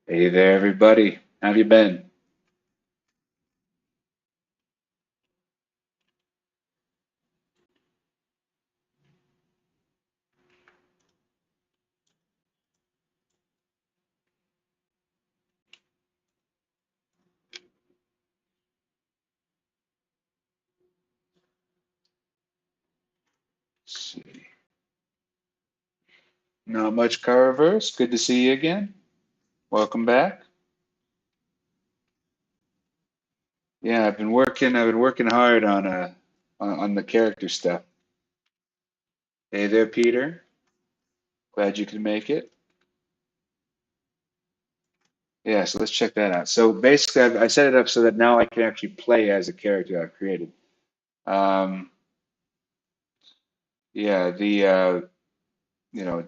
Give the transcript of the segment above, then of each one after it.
Hey there, everybody. How have you been? Let's see. Not much car reverse. Good to see you again. Welcome back. Yeah, I've been working hard on the character stuff. Hey there, Peter. Glad you could make it. Yeah, so let's check that out. So basically, I set it up so that now I can actually play as a character I've created. Um, yeah, you know,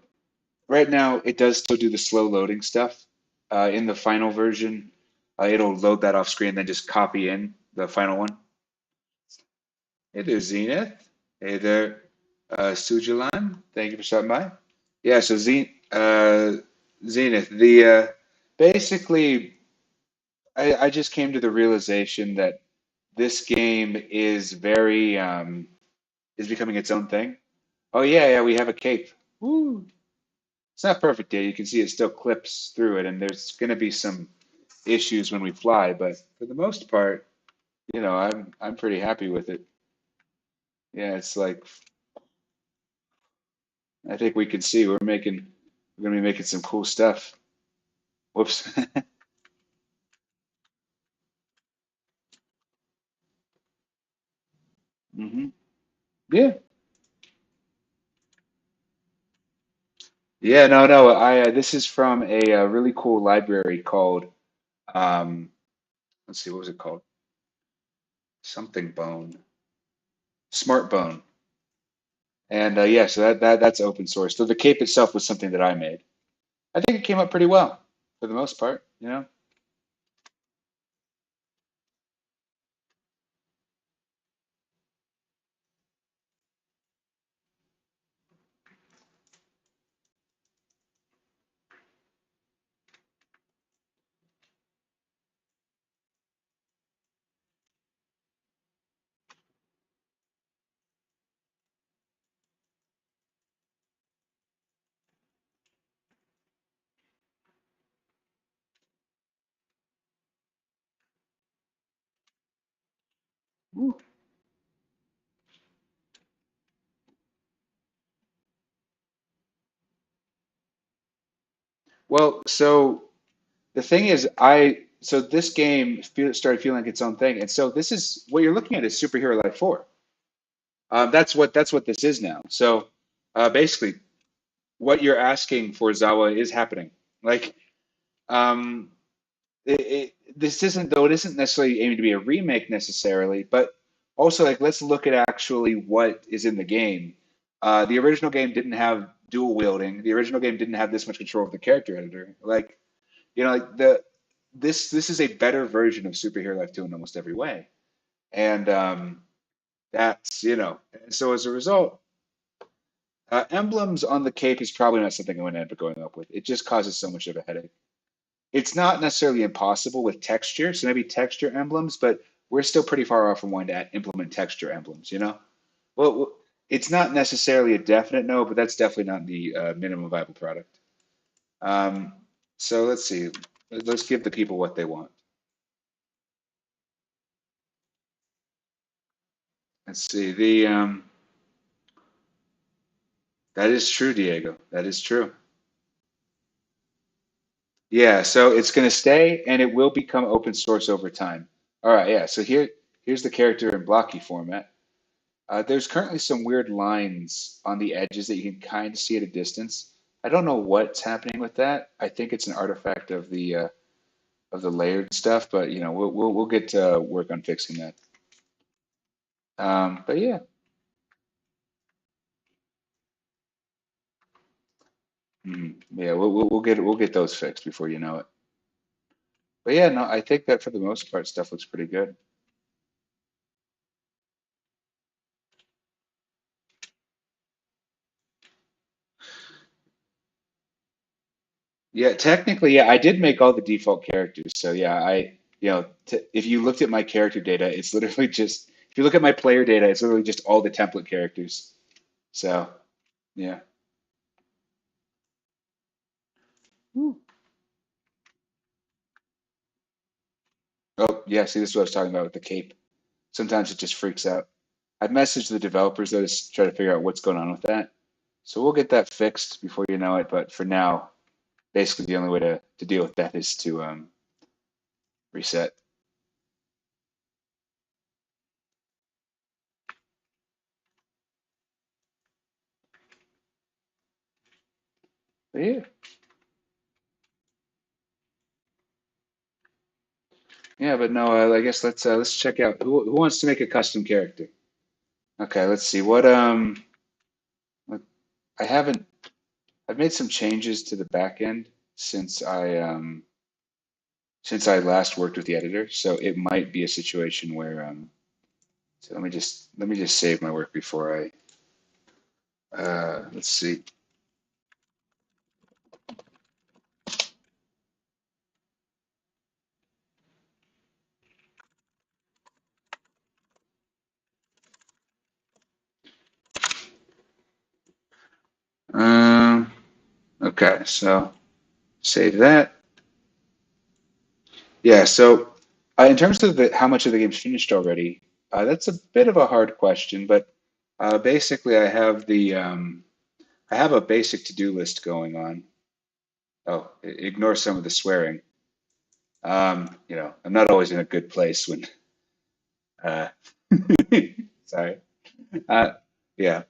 right now it does still do the slow loading stuff. In the final version, it'll load that off screen, then just copy in the final one. Hey there, Zenith. Hey there, Sujalan. Thank you for stopping by. Yeah, so Zenith, basically, I just came to the realization that this game is becoming its own thing. Oh yeah, yeah, we have a cape. Woo! It's not perfect yet. You can see it still clips through it, and there's going to be some issues when we fly, but for the most part, I'm pretty happy with it. Yeah, it's like I think we can see we're gonna be making some cool stuff. Whoops. hmm Yeah. Yeah, no, no. I This is from a really cool library called um let's see, what was it called? Something Bone. Smart Bone. And yeah, so that's open source. So the cape itself was something that I made. I think it came up pretty well for the most part, you know? Ooh. Well, so the thing is, this game started feeling like its own thing, and so this is what you're looking at is Superhero Life 4. That's what this is now. So basically, what you're asking for, Zawa, is happening. Like, um, this isn't though it isn't necessarily aiming to be a remake necessarily, but also like let's look at actually what is in the game. The original game didn't have dual wielding. The original game didn't have this much control of the character editor. Like, like this is a better version of Superhero Life 2 in almost every way. And that's, and so as a result, emblems on the cape is probably not something I'm going to end up going up with. It just causes so much of a headache. It's not necessarily impossible with texture, so maybe texture emblems, but we're still pretty far off from wanting to implement texture emblems, you know? Well, it's not necessarily a definite no, but that's definitely not the minimum viable product. Um, so let's see. Let's give the people what they want. Let's see. That is true, Diego. That is true. Yeah, so it's going to stay and it will become open source over time. All right, yeah. So here's the character in blocky format. There's currently some weird lines on the edges that you can kind of see at a distance. I don't know what's happening with that. I think it's an artifact of the layered stuff, but we'll get to work on fixing that. But yeah, yeah, we'll get those fixed before you know it. But yeah, no, I think that for the most part, stuff looks pretty good. Yeah, technically, yeah, I did make all the default characters. So yeah, t if you looked at my character data, it's literally just, if you look at my player data, it's literally just all the template characters. So yeah. Woo. Oh, yeah, see, this is what I was talking about with the cape. Sometimes it just freaks out. I've messaged the developers though to try to figure out what's going on with that. So we'll get that fixed before you know it. But for now, basically the only way to deal with that is to reset. But yeah, yeah. But no, I guess let's check out who wants to make a custom character. Okay, let's see what I haven't. I've made some changes to the back end since I last worked with the editor. So it might be a situation where so let me just save my work before let's see. Um, okay, so save that. Yeah, so in terms of how much of the game's finished already, that's a bit of a hard question, but basically I have a basic to-do list going on. Oh, ignore some of the swearing. I'm not always in a good place when uh, sorry. Uh, yeah.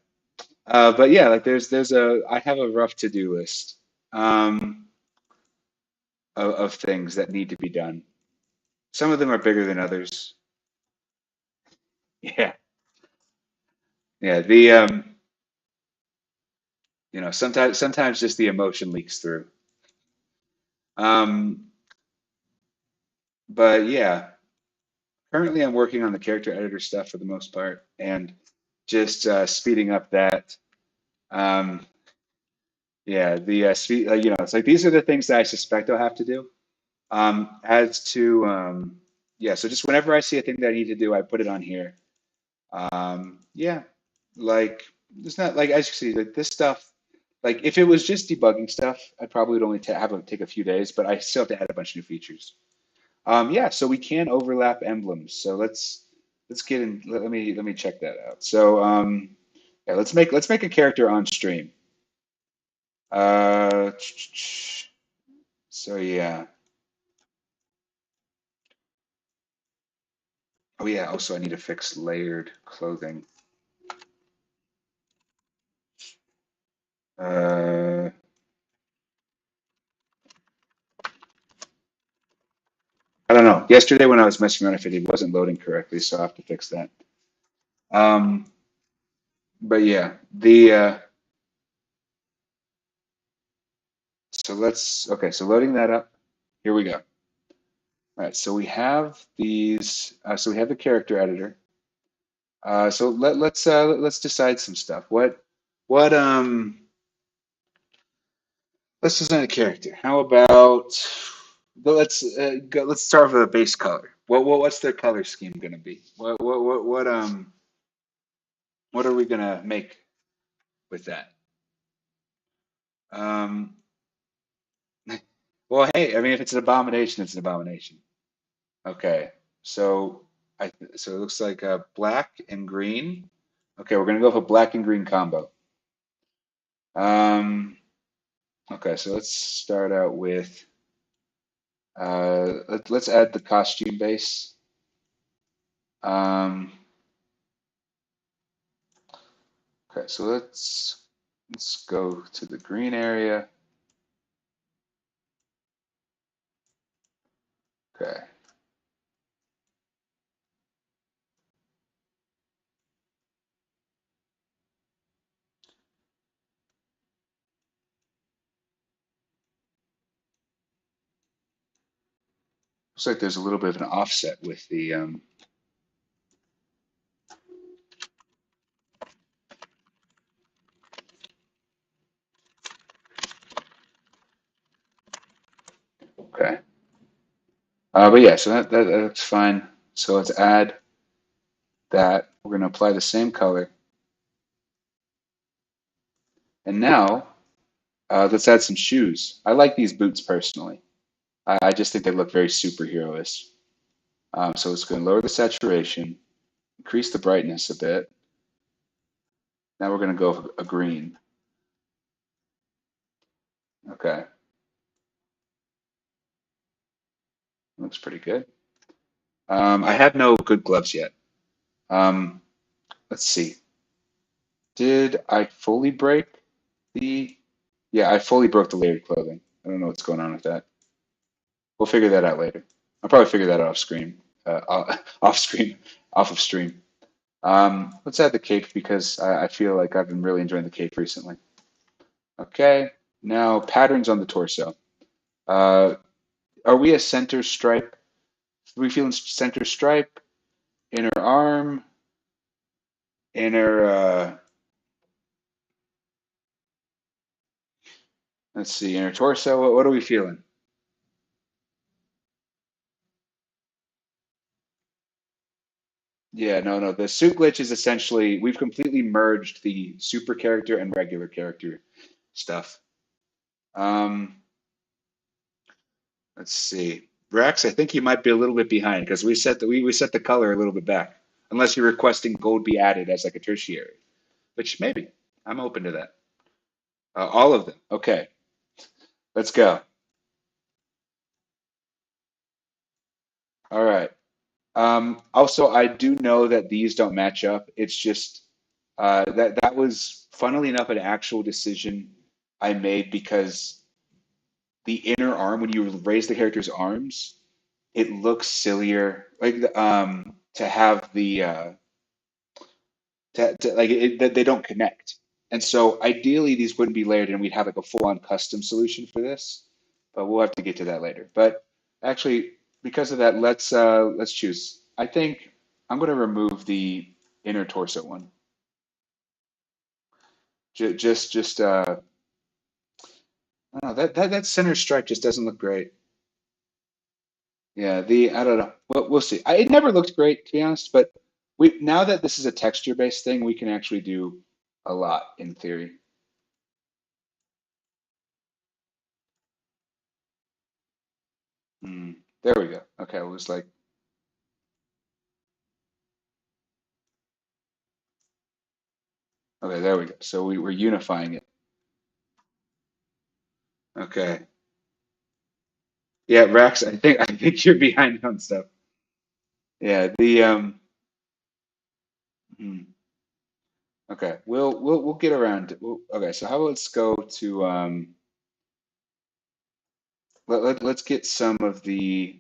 But yeah, like I have a rough to-do list um, of things that need to be done. Some of them are bigger than others. Yeah, yeah. Sometimes just the emotion leaks through. Um, but yeah, currently I'm working on the character editor stuff for the most part, and just speeding up that. Um, yeah, the speed. It's like these are the things that I suspect I'll have to do. As to yeah, so just whenever I see a thing that I need to do, I put it on here. Yeah, like it's not like, as you see, like this stuff. Like if it was just debugging stuff, I probably would only have it take a few days, but I still have to add a bunch of new features. Yeah, so we can overlap emblems. So let's get in. Let me check that out. So yeah, let's make a character on stream. Uh, so yeah. Oh yeah. Also, I need to fix layered clothing. Uh, I don't know. Yesterday when I was messing around, it wasn't loading correctly, so I have to fix that. Um, but yeah, the so let's okay. So loading that up. Here we go. All right. So we have these. So we have the character editor. So let's decide some stuff. What let's design a character. How about let's start with a base color. What's their color scheme gonna be? What are we gonna make with that? Um, well, hey, I mean, if it's an abomination, it's an abomination. Okay, so so it looks like black and green. Okay, we're gonna go with a black and green combo. Um, okay, so let's start out with let's add the costume base. Um, okay, so let's go to the green area. Okay, looks like there's a little bit of an offset with the Okay. But yeah, so that's fine. So let's add that. We're going to apply the same color. And now let's add some shoes. I like these boots personally. I just think they look very superhero-ish. So it's going to lower the saturation, increase the brightness a bit. Now we're going to go a green. Okay, looks pretty good. I have no good gloves yet. Um, let's see. Did I fully break the? Yeah, I fully broke the layered clothing. I don't know what's going on with that. We'll figure that out later. I'll probably figure that out off screen, off screen, off of stream. Let's add the cape because I feel like I've been really enjoying the cape recently. Okay, now patterns on the torso. Uh, are we a center stripe? Are we feeling center stripe, inner arm, inner, let's see, inner torso? What are we feeling? Yeah, no. The suit glitch is essentially, we've completely merged the super character and regular character stuff. Um, let's see. Rex, I think you might be a little bit behind because we set the color a little bit back. Unless you're requesting gold be added as like a tertiary, which maybe I'm open to that. All of them. Okay, let's go. All right. Also, I do know that these don't match up. It's just that was, funnily enough, an actual decision I made because the inner arm, when you raise the character's arms, it looks sillier. Like to have the like that they don't connect. And so ideally these wouldn't be layered and we'd have like a full-on custom solution for this, but we'll have to get to that later. But actually, because of that, let's choose. I think I'm going to remove the inner torso one. Just I don't know, that center stripe just doesn't look great. Yeah, the I don't know. We'll see. It never looked great to be honest, but we now that this is a texture-based thing, we can actually do a lot in theory. Hmm. There we go. Okay, it was like, okay, there we go. So we're unifying it. Okay. Yeah, Rex, I think you're behind on stuff. Yeah, the hmm, okay. We'll get around okay, so how about let's go to let's get some of the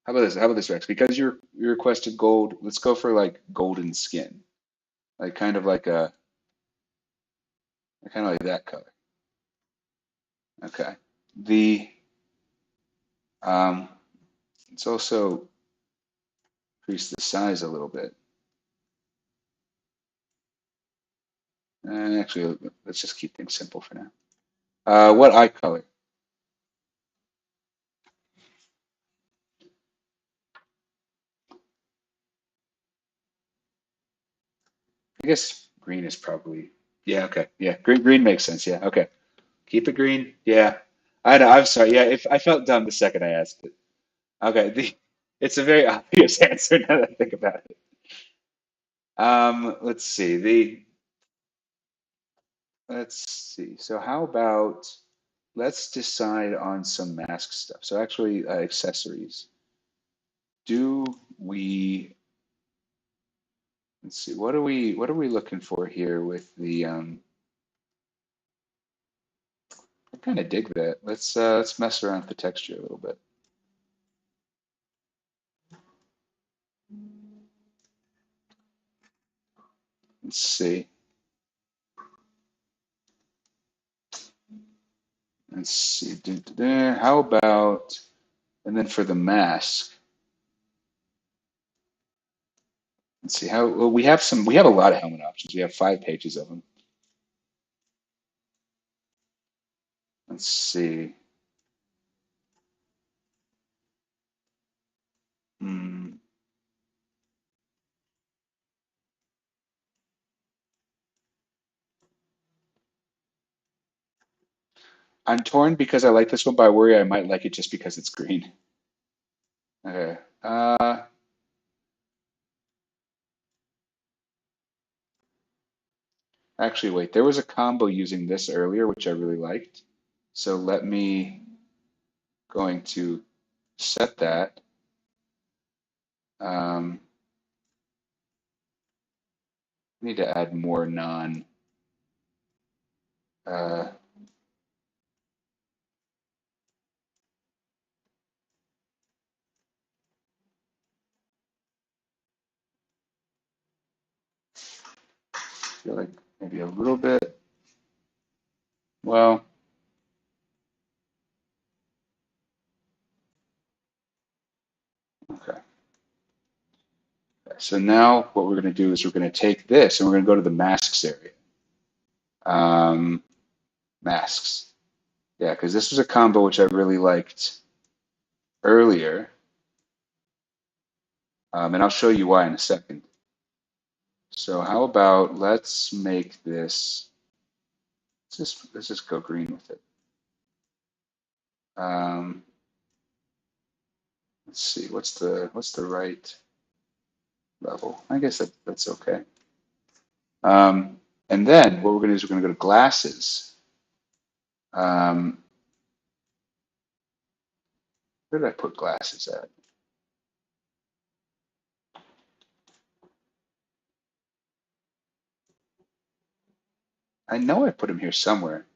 how about this? How about this, Rex? Because you requested gold, let's go for like golden skin. Like kind of like that color. Okay. The um let's also increase the size a little bit. And actually, let's just keep things simple for now. What eye color? I guess green is probably, yeah, okay. Yeah, green makes sense. Yeah, okay. Keep it green. Yeah. I know, I'm sorry. Yeah, if I felt dumb the second I asked it. Okay, it's a very obvious answer now that I think about it. Let's see. Let's see. So how about let's decide on some mask stuff. So actually, accessories. Do we, let's see, what are we looking for here with the I kind of dig that. Let's mess around with the texture a little bit. Let's see. Let's see. How about, and then for the mask, let's see how, well, we have a lot of helmet options. We have 5 pages of them. Let's see. Hmm. I'm torn because I like this one, but I worry I might like it just because it's green. Okay. Actually, wait. There was a combo using this earlier, which I really liked. So let me going to set that. Um, Need to add more non. Uh, feel like maybe a little bit. Well, okay. So now what we're going to do is we're going to take this and we're going to go to the masks area. Um, Masks. Yeah, because this was a combo which I really liked earlier. And I'll show you why in a second. So how about let's make this, let's just go green with it. Um, let's see, what's the right level? I guess that's okay. And then what we're going to do is we're going to go to glasses. Um, where did I put glasses at? I know I put them here somewhere.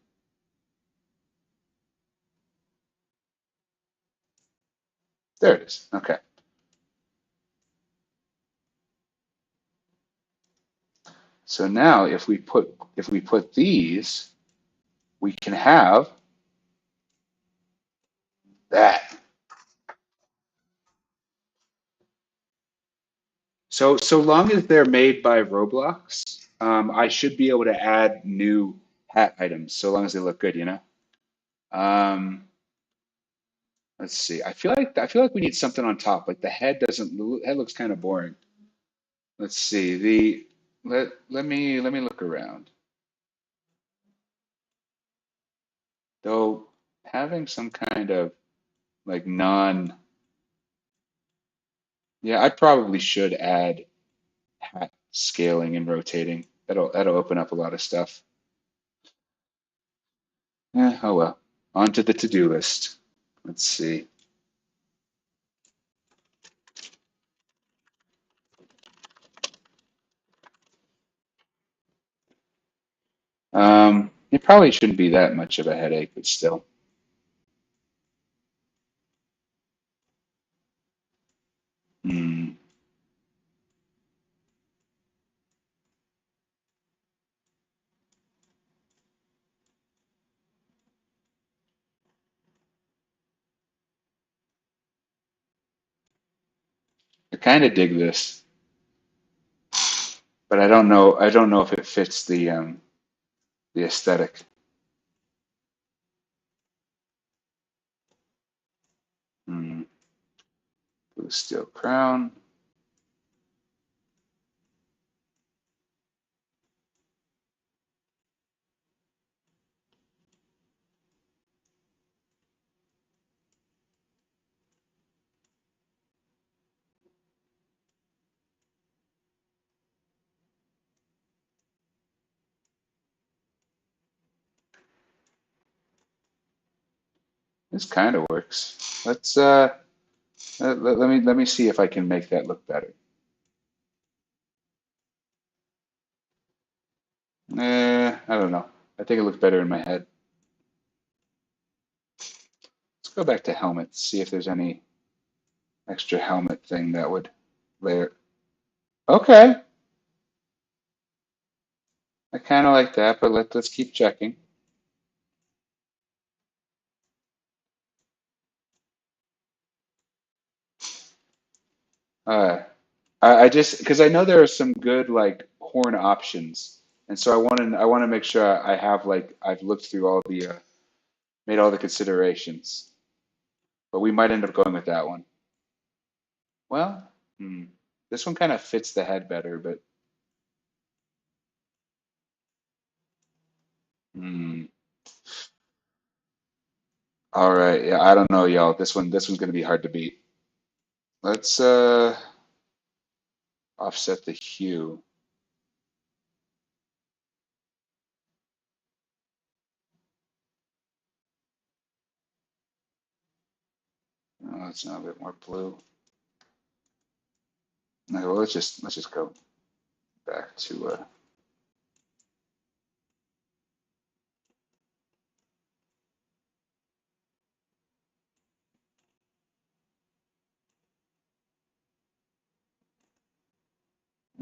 There it is. Okay. So now if we put these, we can have that. So long as they're made by Roblox, I should be able to add new hat items so long as they look good, you know? Um, let's see. I feel like we need something on top. Like the head looks kind of boring. Let's see. Let me look around. Though having some kind of like non, yeah, I probably should add hat scaling and rotating. That'll open up a lot of stuff. Oh well. On to the to-do list. Let's see. It probably shouldn't be that much of a headache, but still. Hmm. I kind of dig this, but I don't know. I don't know if it fits the aesthetic. Hmm. Blue steel crown. This kind of works. Let me see if I can make that look better. I don't know. I think it looks better in my head. Let's go back to helmets, see if there's any extra helmet thing that would layer. Okay, I kind of like that, but let's keep checking. Uh, I just because I know there are some good like horn options, and so I want to make sure I have like I've looked through all made all the considerations, but we might end up going with that one. Well, hmm, this one kind of fits the head better, but hmm. All right, yeah, I don't know, y'all. This one's gonna be hard to beat. Let's offset the hue. Oh, let's now a bit more blue. Okay, well, let's just go back to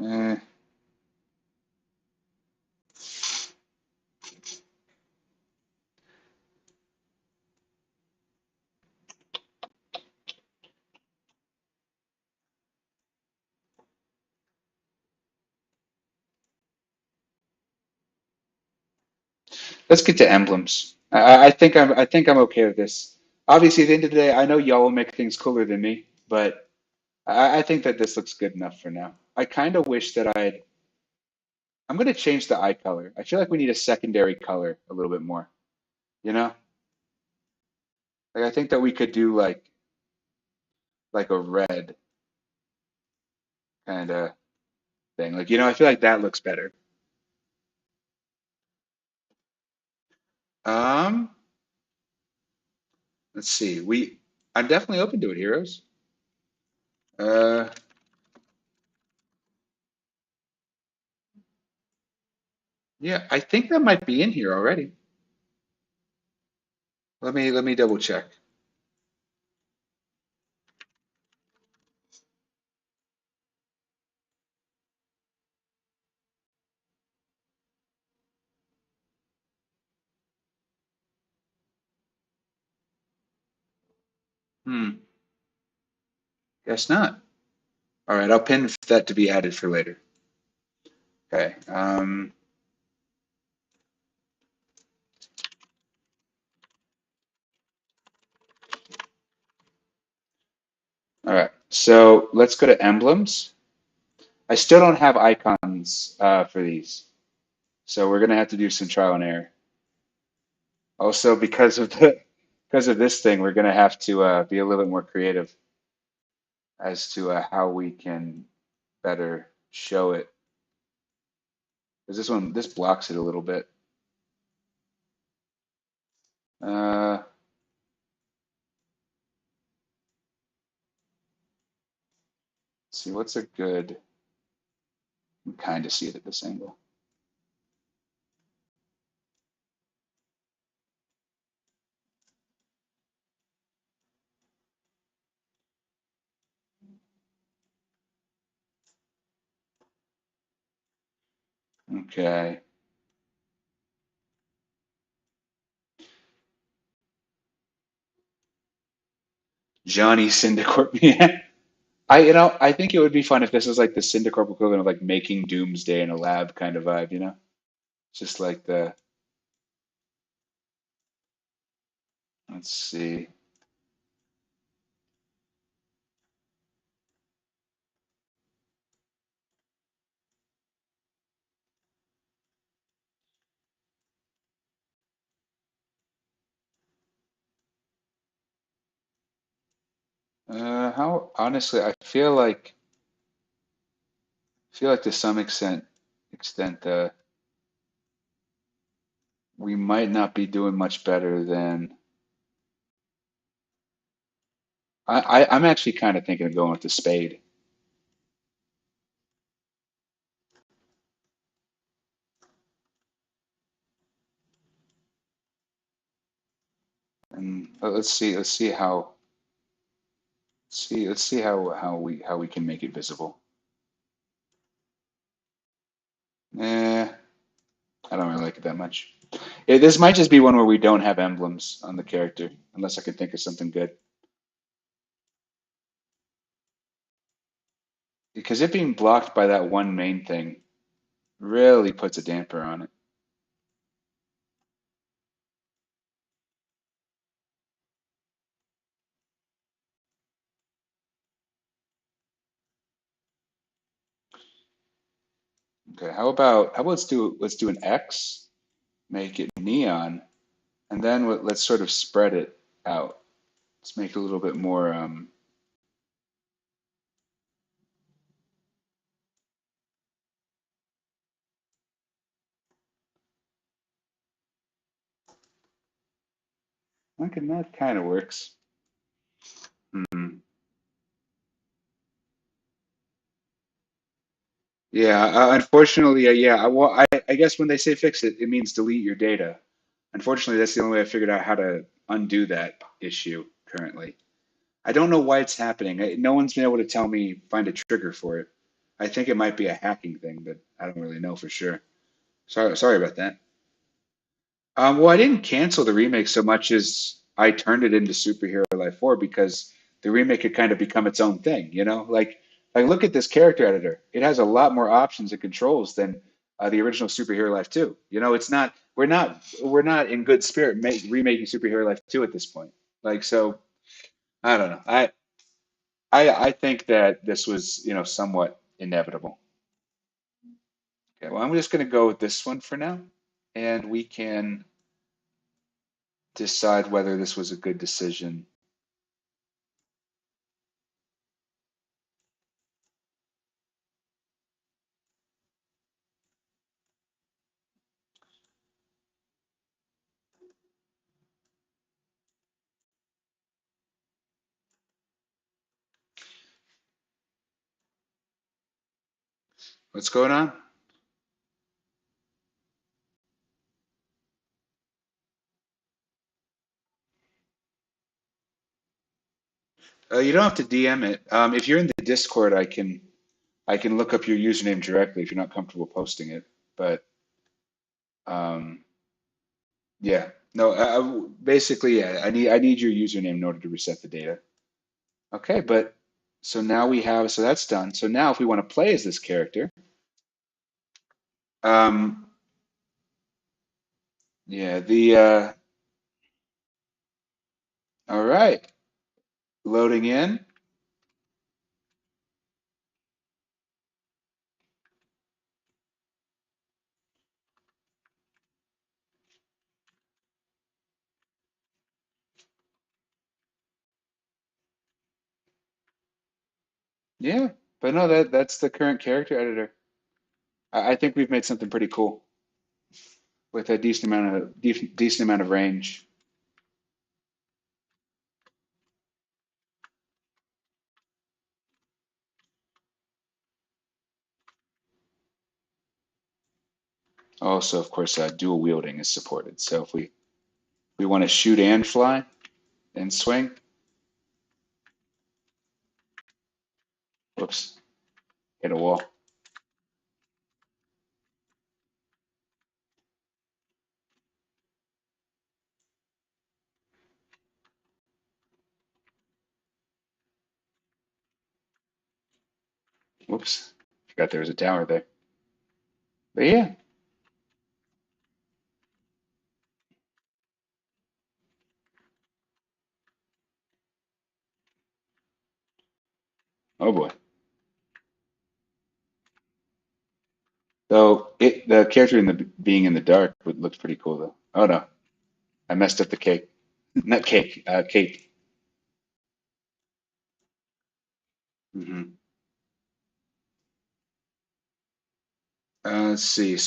eh. Let's get to emblems. I think I'm okay with this. Obviously, at the end of the day, I know y'all will make things cooler than me, but I think that this looks good enough for now. I kind of wish that I'm going to change the eye color. I feel like we need a secondary color a little bit more. You know, like I think that we could do like a red kind of thing. Like I feel like that looks better. Um, let's see. I'm definitely open to it, heroes. Uh, yeah, I think that might be in here already. Let me double check. Hmm. Guess not. All right, I'll pin that to be added for later. Okay. All right. So let's go to emblems. I still don't have icons for these, so we're gonna have to do some trial and error. Also, because of this thing, we're gonna have to be a little bit more creative as to how we can better show it. Because this blocks it a little bit. Let's see, what's a good? You can kind of see it at this angle. Okay. Johnny Syndicorp. Yeah. I think it would be fun if this was like the Syndicorp equivalent of like making Doomsday in a lab kind of vibe. Just like let's see. How honestly, I feel like to some extent, we might not be doing much better than I'm actually kind of thinking of going with the spade. And let's see how we can make it visible. Eh, I don't really like it that much. This might just be one where we don't have emblems on the character, unless I can think of something good. Because it being blocked by that one main thing really puts a damper on it. Okay, how about let's do an X, make it neon, and then let's sort of spread it out. Let's make it a little bit more. Okay, that kind of works. Hmm. Yeah, unfortunately, yeah. Well, I guess when they say fix it, it means delete your data. Unfortunately, that's the only way I figured out how to undo that issue currently. I don't know why it's happening. No one's been able to tell me find a trigger for it. I think it might be a hacking thing, but I don't really know for sure. Sorry about that. Well, I didn't cancel the remake so much as I turned it into Superhero Life 4 because the remake had kind of become its own thing, you know? Like look at this character editor. It has a lot more options and controls than the original Superhero Life 2. You know, it's not we're not in good spirit remaking Superhero Life 2 at this point. Like so, I don't know. I think that this was, you know, somewhat inevitable. Okay, well, I'm just going to go with this one for now, and we can decide whether this was a good decision. What's going on? You don't have to DM it. If you're in the Discord, I can look up your username directly if you're not comfortable posting it. But um, yeah, no. Basically, yeah. I need your username in order to reset the data. Okay, but so now we have so that's done. So now if we want to play as this character, um, yeah, the all right, loading in. Yeah, but no, that's the current character editor. I think we've made something pretty cool with a decent amount of range. Also, of course, dual wielding is supported. So if we want to shoot and fly and swing, whoops, hit a wall. Whoops, forgot there was a tower there. But yeah, oh boy. So the character in the being in the dark looks pretty cool though. Oh no, I messed up the cake. Not cake, cape. Hmm. Let's see.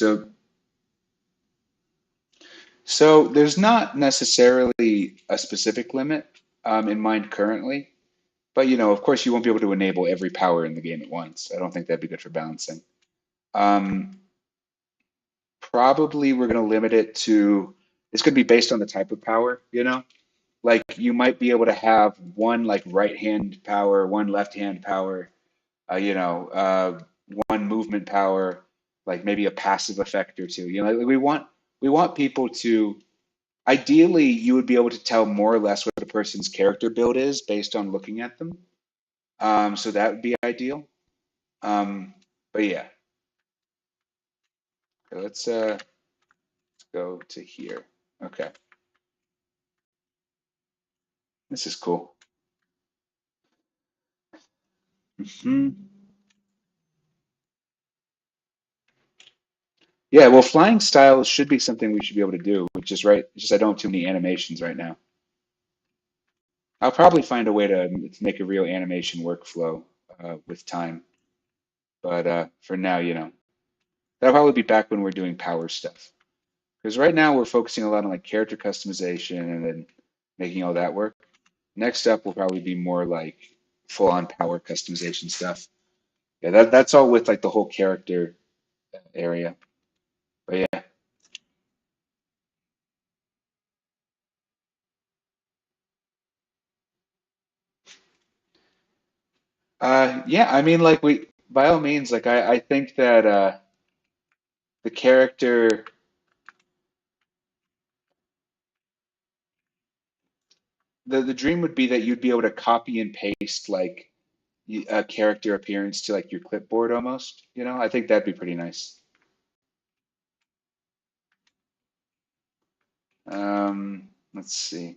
So there's not necessarily a specific limit in mind currently, but you know, of course, you won't be able to enable every power in the game at once. I don't think that'd be good for balancing. Um, Probably we're going to limit it to it's going to be based on the type of power, you know? Like you might be able to have one like right hand power, one left hand power, you know, one movement power, like maybe a passive effect or two. You know, like we want people to ideally you would be able to tell more or less what a person's character build is based on looking at them. So that would be ideal. Um, but yeah, let's go to here. Okay, this is cool. Hmm. Yeah, well, flying style should be something we should be able to do, which is right. It's just I don't have too many animations right now. I'll probably find a way to make a real animation workflow with time. But for now, that'll probably be back when we're doing power stuff. Because right now we're focusing a lot on like character customization and then making all that work. Next up will probably be more like full on power customization stuff. Yeah, that's all with like the whole character area. But yeah, yeah. I mean, like we by all means, like I think that the character, the dream would be that you'd be able to copy and paste like a character appearance to like your clipboard almost. I think that'd be pretty nice. Let's see.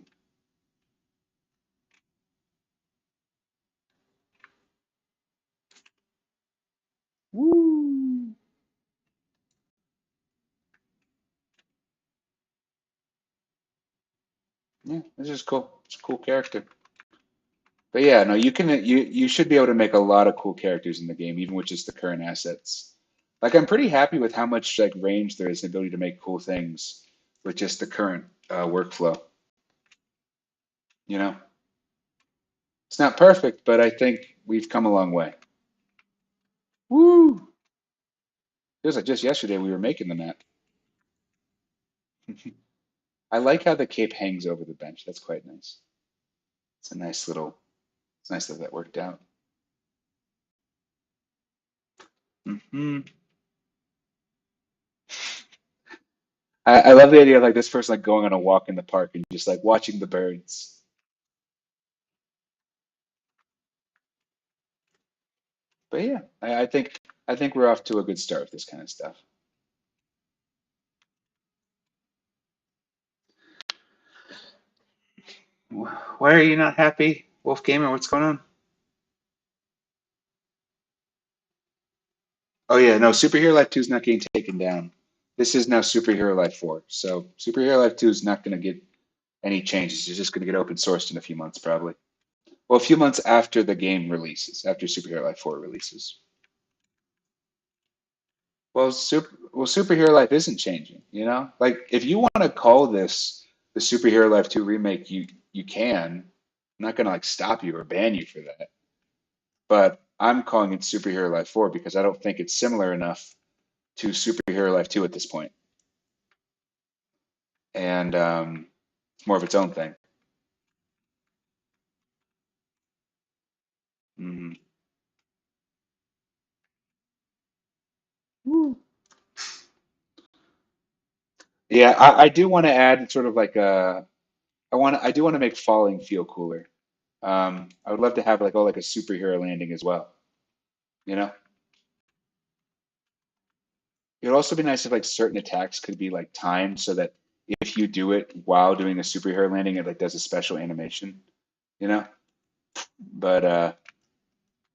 Woo! Yeah, this is cool. It's a cool character. But yeah, no, you should be able to make a lot of cool characters in the game, even with just the current assets. Like I'm pretty happy with how much like range there is and ability to make cool things with just the current workflow. You know, it's not perfect, but I think we've come a long way. Woo! It was like just yesterday we were making the map. I like how the cape hangs over the bench. That's quite nice. It's a nice little. It's nice that that worked out. Hmm. I love the idea of like this person like going on a walk in the park and just like watching the birds. But yeah, I think we're off to a good start with this kind of stuff. Why are you not happy, Wolf Gamer? What's going on? Oh yeah, no, Superhero Life 2 is not getting taken down. This is now Superhero Life 4. So Superhero Life 2 is not going to get any changes. It's just going to get open sourced in a few months, probably. Well, a few months after the game releases, after Superhero Life 4 releases. Well, Superhero Life isn't changing, Like if you want to call this the Superhero Life 2 remake, you can. I'm not gonna like stop you or ban you for that. But I'm calling it Superhero Life 4 because I don't think it's similar enough to Superhero Life 2 at this point. And it's more of its own thing. Hmm. Yeah, I do want to add sort of like I do want to make falling feel cooler. I would love to have like a superhero landing as well. You know? It would also be nice if like certain attacks could be like timed so that if you do it while doing a superhero landing, it like does a special animation, you know? But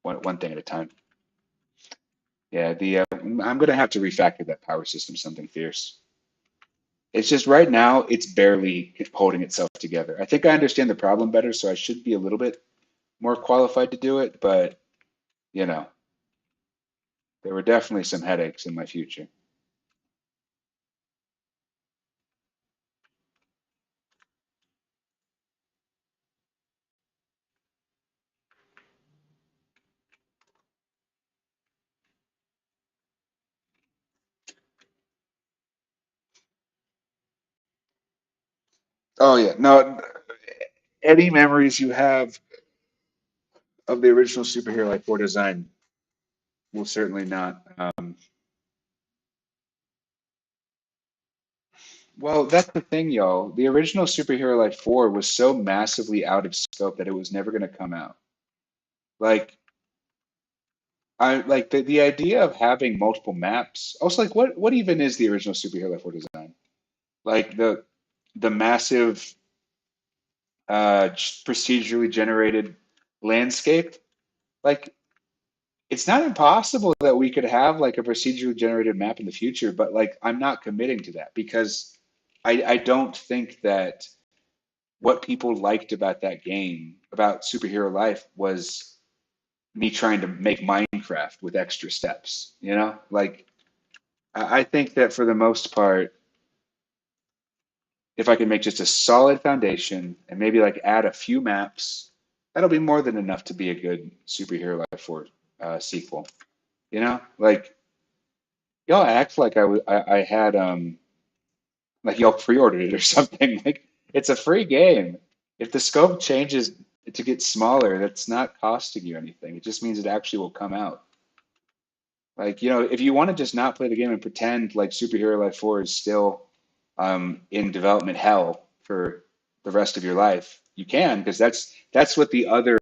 one thing at a time. Yeah, the I'm gonna have to refactor that power system something fierce. It's just right now it's barely holding itself together. I think I understand the problem better, so I should be a little bit more qualified to do it, but you know, there were definitely some headaches in my future. Oh yeah, no, any memories you have of the original superhero like 4 design will certainly not. Well, that's the thing, y'all. The original Superhero Life 4 was so massively out of scope that it was never going to come out. Like, I like the idea of having multiple maps. Also, like, what even is the original Superhero Life 4 design? Like the massive procedurally generated landscape. Like, it's not impossible that we could have like a procedurally generated map in the future, but like I'm not committing to that because I don't think that what people liked about that game, about Superhero Life, was me trying to make Minecraft with extra steps. You know, like I think that for the most part, if I can make just a solid foundation and maybe like add a few maps, that'll be more than enough to be a good Superhero Life 4 sequel. You know, like y'all act like I had like y'all pre-ordered it or something. Like it's a free game. If the scope changes to get smaller, that's not costing you anything. It just means it actually will come out. Like, if you want to just not play the game and pretend like Superhero Life 4 is still in development hell for the rest of your life, you can, because that's what the other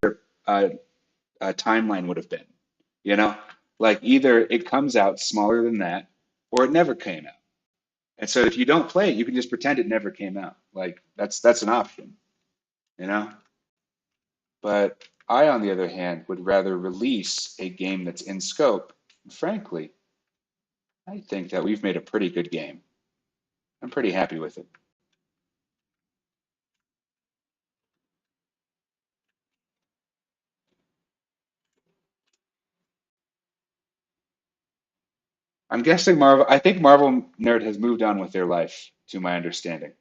uh, timeline would have been. You know, like either it comes out smaller than that, or it never came out. And so if you don't play it, you can just pretend it never came out. Like that's an option, you know? But I, on the other hand, would rather release a game that's in scope. And frankly, I think that we've made a pretty good game. I'm pretty happy with it. I'm guessing Marvel, I think Marvel Nerd has moved on with their life, to my understanding.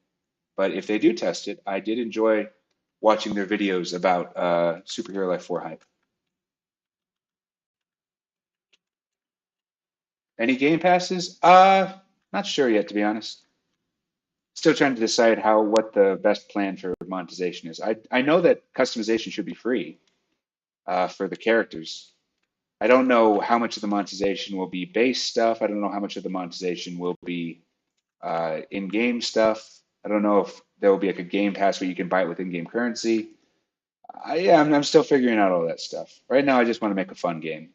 But if they do test it, I did enjoy watching their videos about Superhero Life 4 hype. Any game passes? Not sure yet, to be honest. Still trying to decide what the best plan for monetization is. I know that customization should be free for the characters. I don't know how much of the monetization will be base stuff. I don't know how much of the monetization will be in-game stuff. I don't know if there will be like a game pass where you can buy it with in-game currency. Yeah, I'm still figuring out all that stuff. Right now, I just want to make a fun game.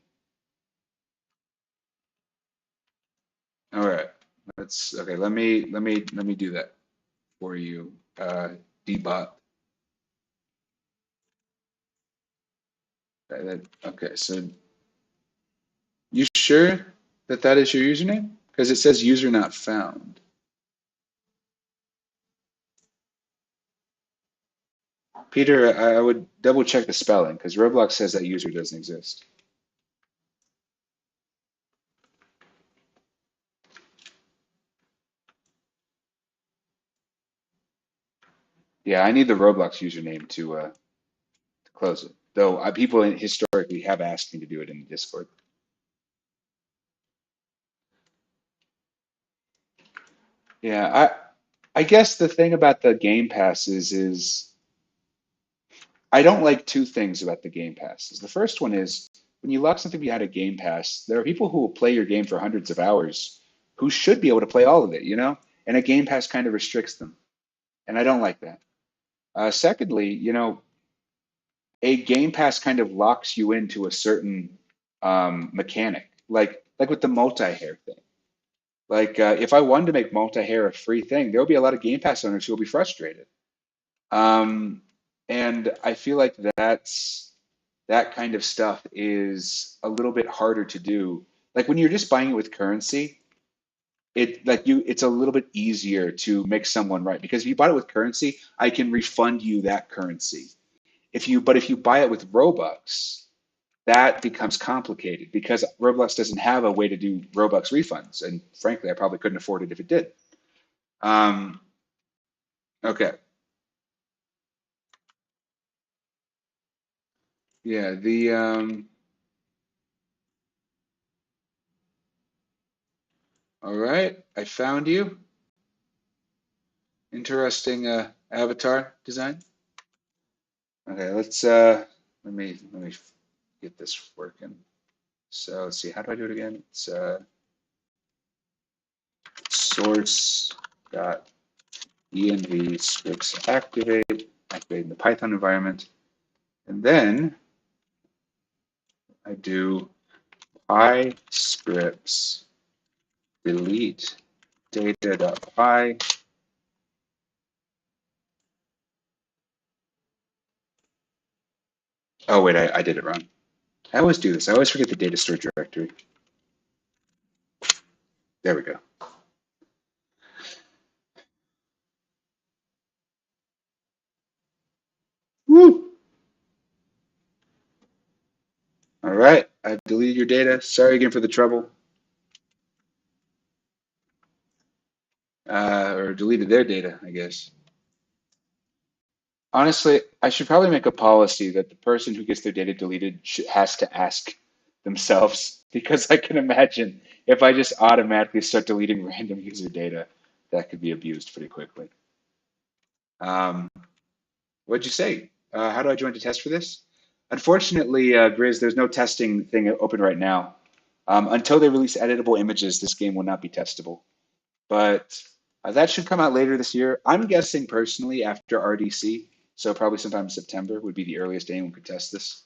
All right, let's okay. Let me do that for you, Dbot. Okay, so you sure that that is your username? Because it says user not found. Peter, I would double check the spelling because Roblox says that user doesn't exist. Yeah, I need the Roblox username to close it. Though people historically have asked me to do it in the Discord. Yeah, I guess the thing about the Game Passes is I don't like two things about the Game Passes. The first one is when you lock something behind a Game Pass, there are people who will play your game for hundreds of hours who should be able to play all of it, you know? And a Game Pass kind of restricts them. And I don't like that. Secondly, a Game Pass kind of locks you into a certain mechanic, like with the multi-hair thing. Like if I wanted to make multi-hair a free thing, there will be a lot of Game Pass owners who will be frustrated. Um, and I feel like that kind of stuff is a little bit harder to do. Like when you're just buying it with currency, it's a little bit easier to make someone right because if you bought it with currency, I can refund you that currency. If you buy it with Robux, that becomes complicated because Roblox doesn't have a way to do Robux refunds, and frankly, I probably couldn't afford it if it did. Um, okay, yeah, all right, I found you. Interesting avatar design. Okay, let me get this working. So let's see, how do I do it again? It's source dot env scripts activate the Python environment, and then I do PyScripts delete data.py. Oh wait, I did it wrong. I always do this. I always forget the data store directory. There we go. Woo! All right. I've deleted your data. Sorry again for the trouble. Or deleted their data, I guess. Honestly, I should probably make a policy that the person who gets their data deleted has to ask themselves, because I can imagine if I just automatically start deleting random user data, that could be abused pretty quickly. Um, what'd you say? How do I join to test for this? Unfortunately, Grizz, there's no testing thing open right now. Until they release editable images, this game will not be testable. But that should come out later this year. I'm guessing personally after RDC, so probably sometime in September would be the earliest anyone could test this.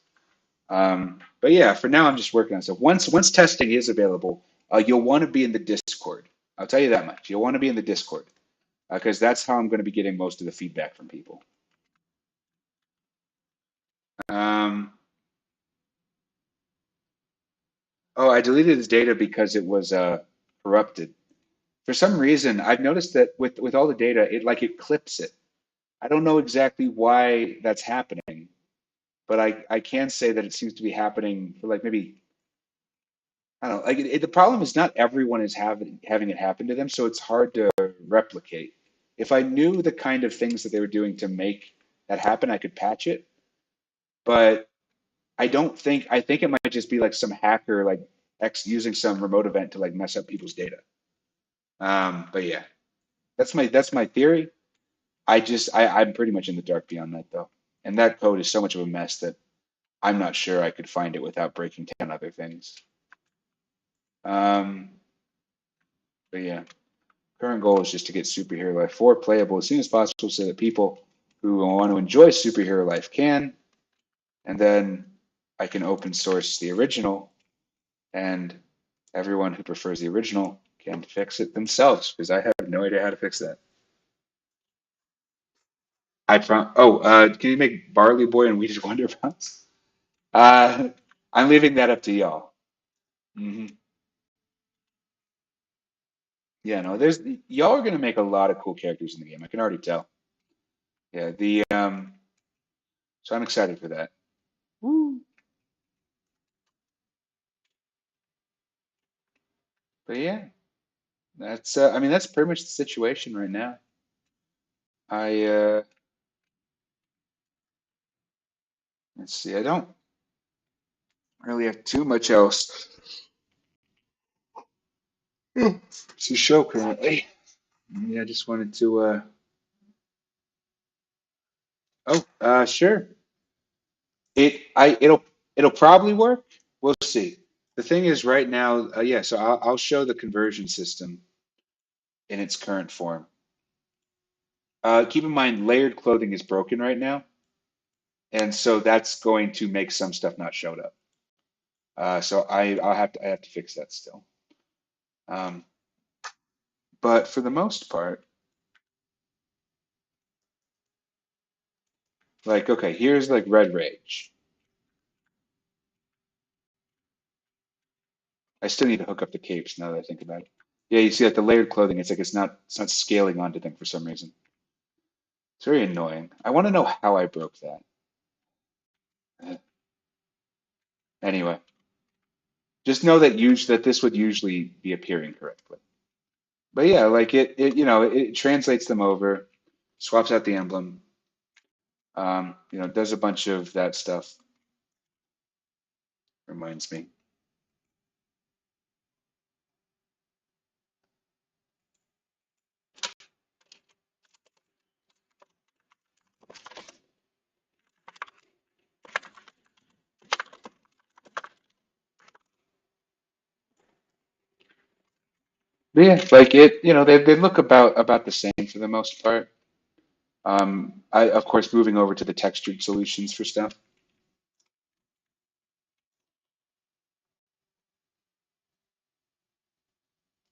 But yeah, for now I'm just working on it. So once testing is available, you'll want to be in the Discord. I'll tell you that much. You'll want to be in the Discord because that's how I'm going to be getting most of the feedback from people. Um, oh, I deleted his data because it was corrupted. For some reason, I've noticed that with all the data, it clips it. I don't know exactly why that's happening, but I can say that it seems to be happening for like maybe I don't know. Like the problem is not everyone is having it happen to them, so it's hard to replicate. If I knew the kind of things that they were doing to make that happen, I could patch it. But I don't think I think it might just be like some hacker like X using some remote event to like mess up people's data. But yeah, that's my theory. I'm pretty much in the dark beyond that though, and that code is so much of a mess that I'm not sure I could find it without breaking 10 other things. Um, but yeah, current goal is just to get Superhero Life 4 playable as soon as possible so that people who want to enjoy Superhero Life can, and then I can open source the original, and everyone who prefers the original can fix it themselves because I have no idea how to fix that. I found. Oh, can you make Barley Boy and Weeded Wonder Bounce? Uh, I'm leaving that up to y'all. Hmm. Yeah, no, there's y'all are gonna make a lot of cool characters in the game. I can already tell. Yeah, the so I'm excited for that. Woo. But yeah, that's I mean that's pretty much the situation right now. I let's see, I don't really have too much else to show currently. Yeah, I just wanted to sure. It'll probably work. We'll see. The thing is right now, yeah, so I'll show the conversion system in its current form. Keep in mind, layered clothing is broken right now, and so that's going to make some stuff not showed up. So I have to fix that still. Um, but for the most part, like okay, here's like Red Rage. I still need to hook up the capes now that I think about it. Yeah, you see that the layered clothing, it's not scaling onto them for some reason. It's very annoying. I want to know how I broke that. Anyway, just know that that this would usually be appearing correctly. But yeah, like it translates them over, swaps out the emblem, does a bunch of that stuff. Reminds me. But yeah, like they look about the same for the most part. I of course moving over to the textured solutions for stuff.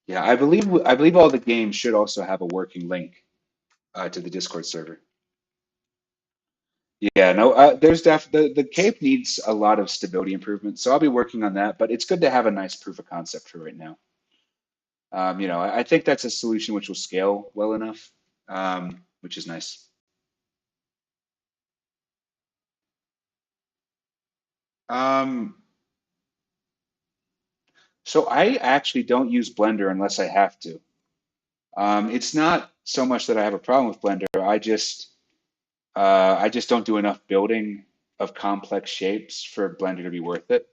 Yeah, I believe all the games should also have a working link to the Discord server. Yeah, no, the cape needs a lot of stability improvement, so I'll be working on that. But it's good to have a nice proof of concept for right now. I think that's a solution which will scale well enough, which is nice. Um, so I actually don't use Blender unless I have to. It's not so much that I have a problem with Blender. I just don't do enough building of complex shapes for Blender to be worth it.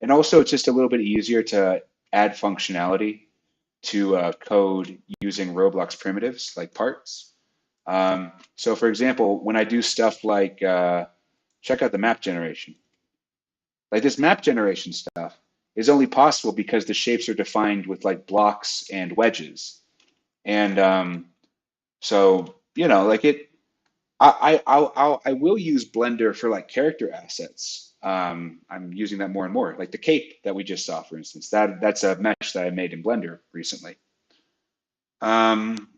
And also, it's just a little bit easier to add functionality to code using Roblox primitives like parts. So, for example, when I do stuff like check out the map generation, like this map generation stuff is only possible because the shapes are defined with like blocks and wedges. And so, like I will use Blender for like character assets. I'm using that more and more, like the cape that we just saw, for instance. That's a mesh that I made in Blender recently. Um,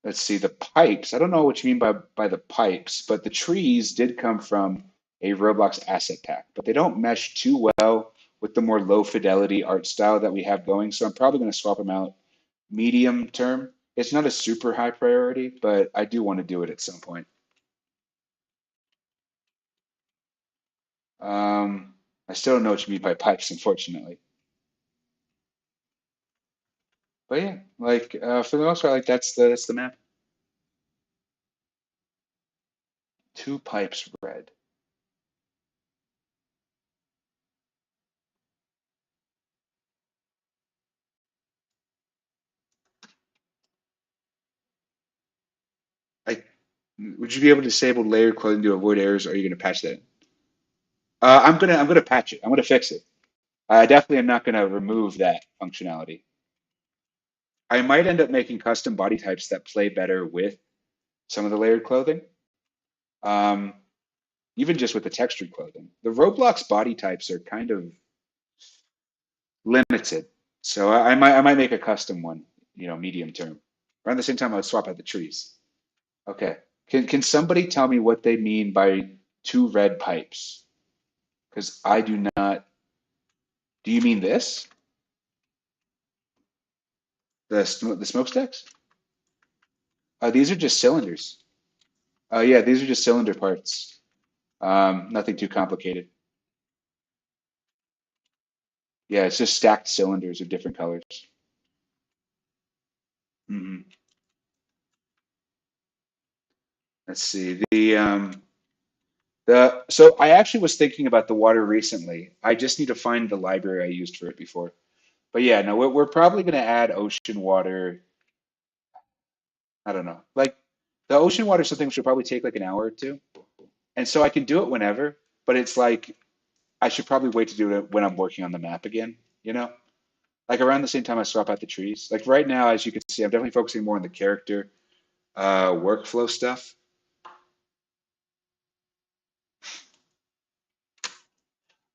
let's see, the pipes. I don't know what you mean by the pipes, but the trees did come from a Roblox asset pack, but they don't mesh too well with the more low fidelity art style that we have going. So I'm probably going to swap them out medium term. It's not a super high priority, but I do want to do it at some point. I still don't know what you mean by pipes, unfortunately. But yeah, like for the most part, like that's the map. Two pipes red. I would you be able to disable layered clothing to avoid errors, or are you going to patch that? I'm gonna patch it. I'm gonna fix it. I definitely am not gonna remove that functionality. I might end up making custom body types that play better with some of the layered clothing. Um, even just with the textured clothing. The Roblox body types are kind of limited. So I might make a custom one, medium term. Around the same time, I would swap out the trees. Okay. Can somebody tell me what they mean by two red pipes? Because I do not. Do you mean this? The smokestacks? These are just cylinders. Yeah, these are just cylinder parts. Nothing too complicated. Yeah, it's just stacked cylinders of different colors. Hmm. Let's see. So I actually was thinking about the water recently. I just need to find the library I used for it before. But yeah, no, we're probably going to add ocean water. I don't know. Like the ocean water is something which should probably take like an hour or two. And so I can do it whenever, but it's like I should probably wait to do it when I'm working on the map again, you know? Like around the same time I swap out the trees. Like right now, as you can see, I'm definitely focusing more on the character workflow stuff.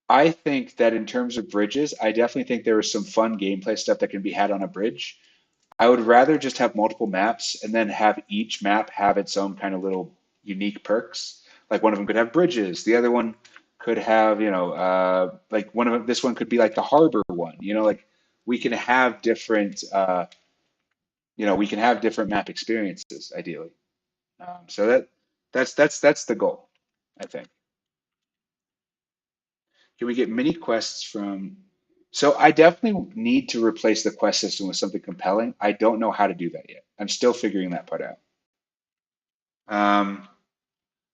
I think that in terms of bridges, I definitely think there is some fun gameplay stuff that can be had on a bridge. I would rather just have multiple maps and then have each map have its own kind of little unique perks. Like one of them could have bridges, the other one could have, like one of them, this one could be like the harbor one. Like we can have different, we can have different map experiences ideally. So that's the goal, I think. Can we get mini quests from? So I definitely need to replace the quest system with something compelling. I don't know how to do that yet. I'm still figuring that part out. Um,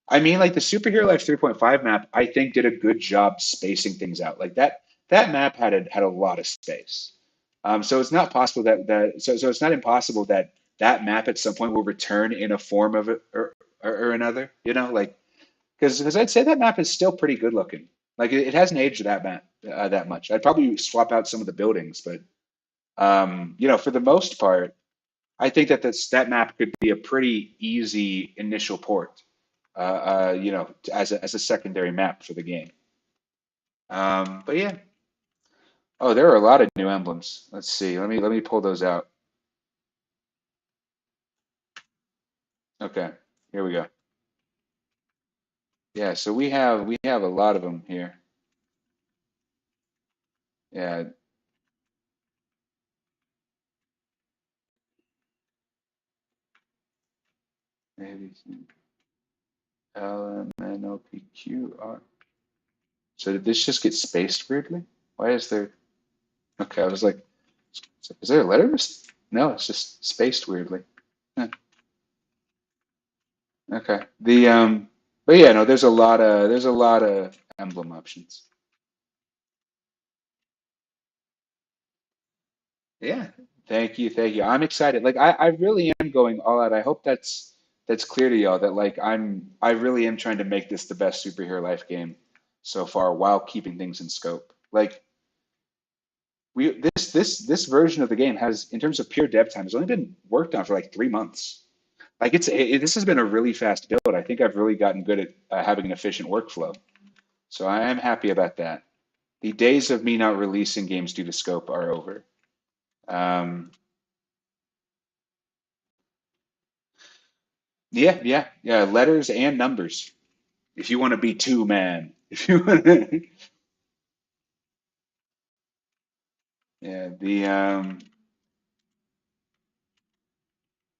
I mean, like the Superhero Life 3.5 map, I think did a good job spacing things out. Like that map had a lot of space. So it's not possible so it's not impossible that that map at some point will return in a form of it or another. Like because I'd say that map is still pretty good looking. Like it hasn't aged that map that much. I'd probably swap out some of the buildings, but for the most part, I think that map could be a pretty easy initial port. As a secondary map for the game. But yeah. Oh, there are a lot of new emblems. Let's see. Let me pull those out. Okay, here we go. Yeah, so we have a lot of them here. Yeah, maybe LMNOPQR. So did this just get spaced weirdly? Why is there? Okay, I was like, is there a letter? No, it's just spaced weirdly. Huh, okay. But yeah, no, there's a lot of emblem options. Yeah, thank you. I'm excited. Like I really am going all out. I hope that's clear to y'all that like I really am trying to make this the best superhero life game so far while keeping things in scope. Like this version of the game has, in terms of pure dev time, has only been worked on for like 3 months. Like this has been a really fast build. I think I've really gotten good at having an efficient workflow. So I am happy about that. The days of me not releasing games due to scope are over. Um, yeah. Letters and numbers. If you want to be two man, if you want to, yeah,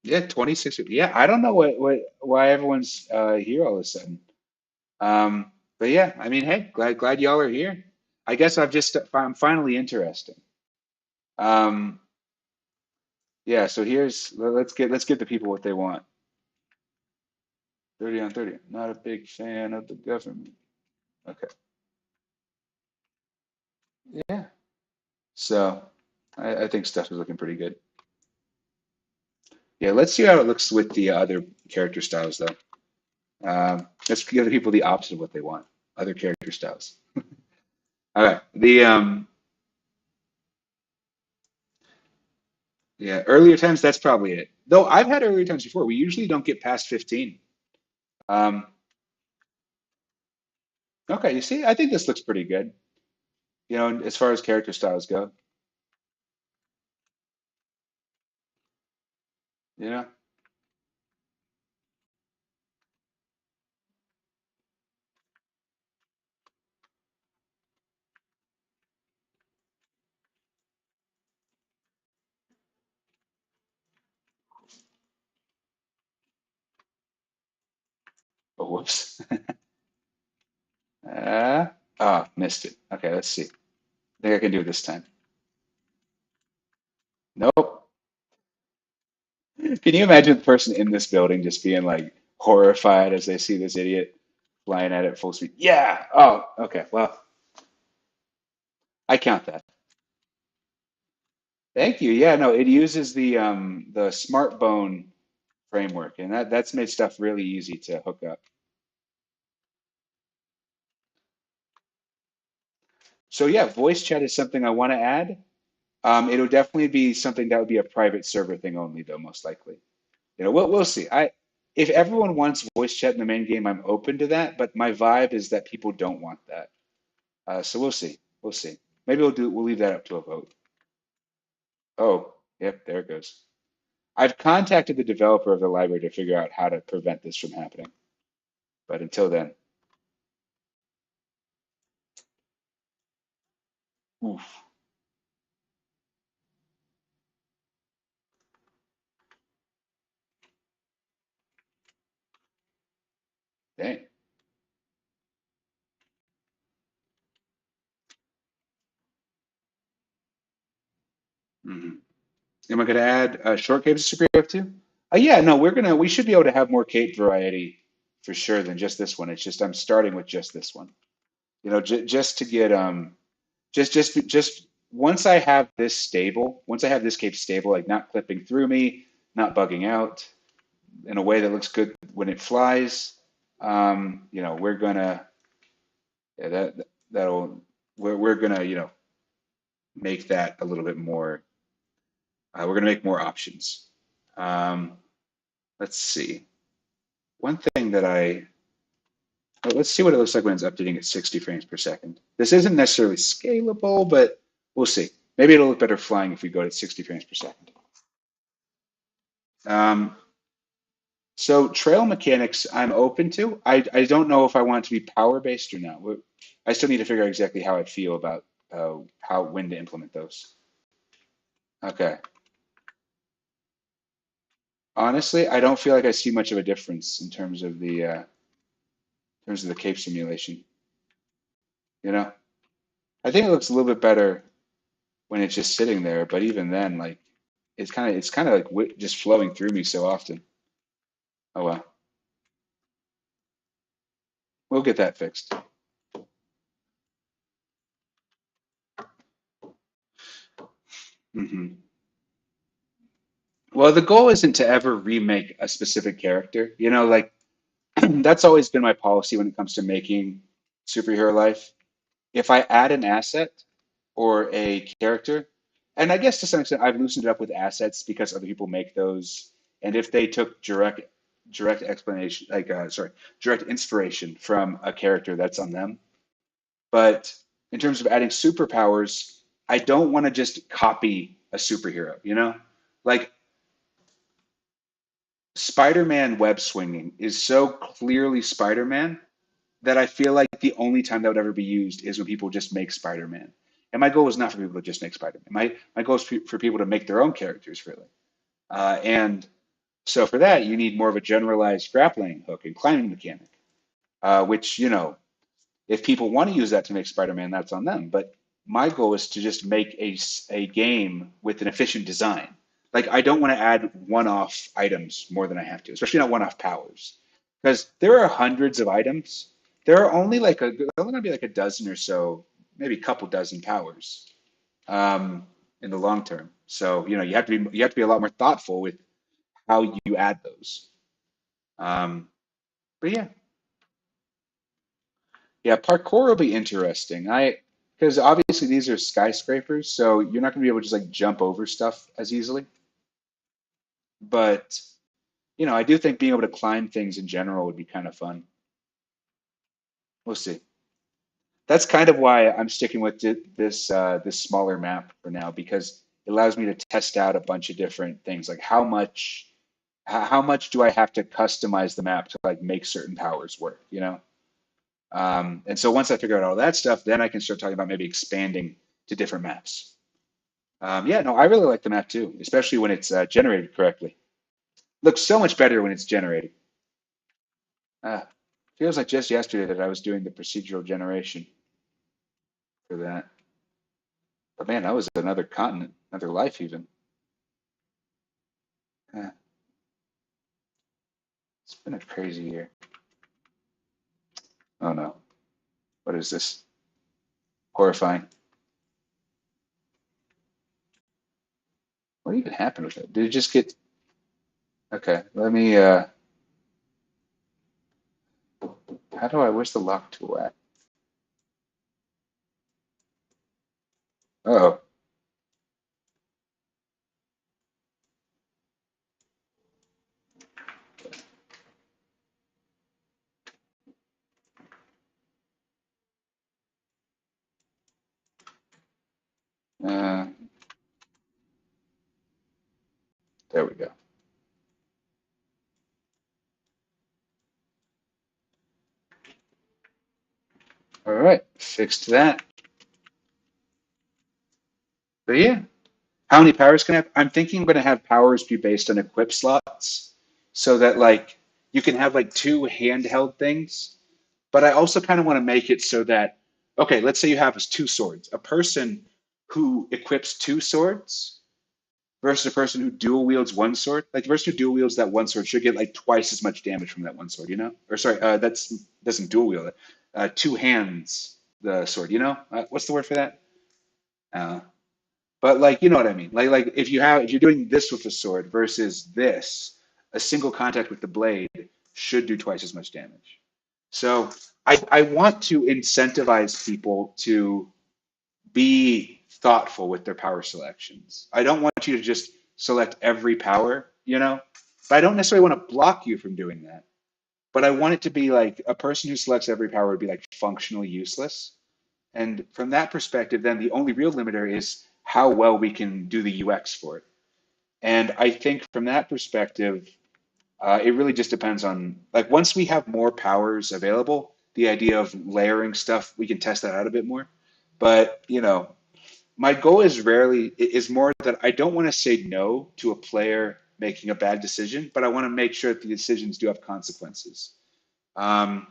yeah, 26. Yeah, I don't know why everyone's here all of a sudden. But yeah, I mean, hey, glad y'all are here. I guess I'm finally interesting. Um, yeah, so let's get the people what they want. 30 on 30. Not a big fan of the government. Okay. Yeah. So I think stuff is looking pretty good. Yeah, let's see how it looks with the other character styles though. Let's give the people the opposite of what they want. Other character styles. All right. Yeah, earlier times, that's probably it. Though I've had earlier times before. We usually don't get past 15. Um, okay, you see, I think this looks pretty good. As far as character styles go. You know, oh, whoops. Uh, Missed it. Okay, let's see. I think I can do it this time. Nope. Can you imagine the person in this building just being like horrified as they see this idiot flying at it full speed? Yeah. Oh, okay. Well, I count that. Thank you. Yeah, no, it uses the smart bone framework, and that's made stuff really easy to hook up. So yeah, voice chat is something I want to add. It'll definitely be something that would be a private server thing only, though, most likely. We'll see. If everyone wants voice chat in the main game, I'm open to that, but my vibe is that people don't want that. So we'll see. We'll see. Maybe we'll leave that up to a vote. Oh, yep, there it goes. I've contacted the developer of the library to figure out how to prevent this from happening. But until then, oof, dang. Hmm. Am I going to add short capes to Secret too? Yeah, no, we should be able to have more cape variety for sure than just this one. It's just I'm starting with just this one. Just to get just once I have this cape stable, like not clipping through me, not bugging out in a way that looks good when it flies. We're gonna yeah, that'll we're gonna make that a little bit more. We're gonna make more options. Um, let's see. One thing that let's see what it looks like when it's updating at 60 frames per second. This isn't necessarily scalable, but we'll see. Maybe it'll look better flying if we go to 60 frames per second. Um, So trail mechanics, I'm open to. I don't know if I want it to be power based or not. I still need to figure out exactly how I feel about how when to implement those. Okay. Honestly, I don't feel like I see much of a difference in terms of the cape simulation. You know, I think it looks a little bit better when it's just sitting there, but even then, like it's kind of like just flowing through me so often. Oh well, we'll get that fixed. Hmm. Well, the goal isn't to ever remake a specific character. You know, like that's always been my policy when it comes to making superhero life. If I add an asset or a character, and I guess to some extent I've loosened it up with assets because other people make those, and if they took direct explanation, like sorry, direct inspiration from a character, that's on them. But in terms of adding superpowers, I don't want to just copy a superhero, you know? Like Spider-Man web swinging is so clearly Spider-Man that I feel like the only time that would ever be used is when people just make Spider-Man. And my goal is not for people to just make Spider-Man. My goal is for people to make their own characters, really. And so for that, you need more of a generalized grappling hook and climbing mechanic, which, you know, if people want to use that to make Spider-Man, that's on them. But my goal is to just make a game with an efficient design. Like I don't want to add one-off items more than I have to, especially not one-off powers, because there are hundreds of items. There are only there's only gonna be like a dozen or so, maybe a couple dozen powers in the long term. So you know you have to be a lot more thoughtful with how you add those. Um, but yeah, yeah, parkour will be interesting. Because obviously these are skyscrapers, so you're not going to be able to just like jump over stuff as easily. But you know, I do think being able to climb things in general would be kind of fun. We'll see. That's kind of why I'm sticking with this smaller map for now because it allows me to test out a bunch of different things, like how much do I have to customize the map to like make certain powers work, you know? And so once I figure out all that stuff, then I can start talking about maybe expanding to different maps. Yeah, no, I really like the map too, especially when it's generated correctly. Looks so much better when it's generated. Uh, feels like just yesterday that I was doing the procedural generation for that. But man, that was another continent, another life even. Uh, it's been a crazy year. Oh no, what is this? Horrifying. What even happened with it? Did it just get? Okay, let me. How do I? Where's the lock tool at? Oh, uh, there we go. All right, fixed that. But yeah, how many powers can I have? I'm thinking I'm going to have powers be based on equip slots so that like you can have like two handheld things. But I also kind of want to make it so that, okay, let's say you have two swords. A person who equips two swords versus a person who dual wields one sword. Like the person who dual wields that one sword should get like twice as much damage from that one sword, you know? Or sorry, that's doesn't dual wield it. Two hands the sword, you know? What's the word for that? Uh, but like you know what I mean. Like if you're doing this with a sword versus this, a single contact with the blade should do twice as much damage. So I want to incentivize people to be thoughtful with their power selections. I don't want you to just select every power, you know, but I don't necessarily want to block you from doing that. But I want it to be like a person who selects every power would be like functionally useless. And from that perspective, then the only real limiter is how well we can do the UX for it. And I think from that perspective, It really just depends on like once we have more powers available, the idea of layering stuff, we can test that out a bit more. But my goal is more that I don't want to say no to a player making a bad decision, but I want to make sure that the decisions do have consequences. Um,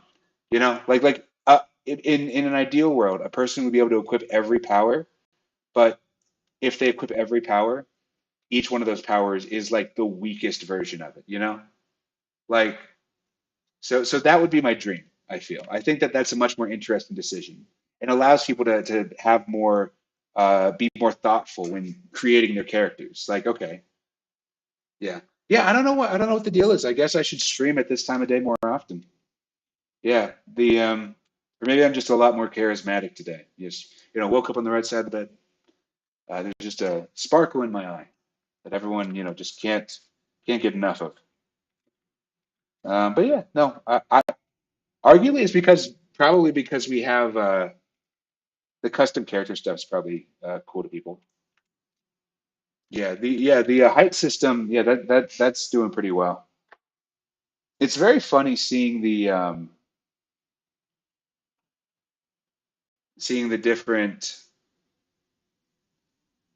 in an ideal world, a person would be able to equip every power, but if they equip every power, each one of those powers is like the weakest version of it, Like so that would be my dream, I feel. I think that that's a much more interesting decision and allows people to have more be more thoughtful when creating their characters. Like, okay, yeah. Yeah, I don't know what the deal is. I guess I should stream at this time of day more often. Yeah, the or maybe I'm just a lot more charismatic today. Just woke up on the right side of the bed. There's just a sparkle in my eye that everyone just can't get enough of. But yeah, no, I arguably it's probably because we have the custom character stuff's probably cool to people. Yeah, the height system, yeah, that's doing pretty well. It's very funny seeing the different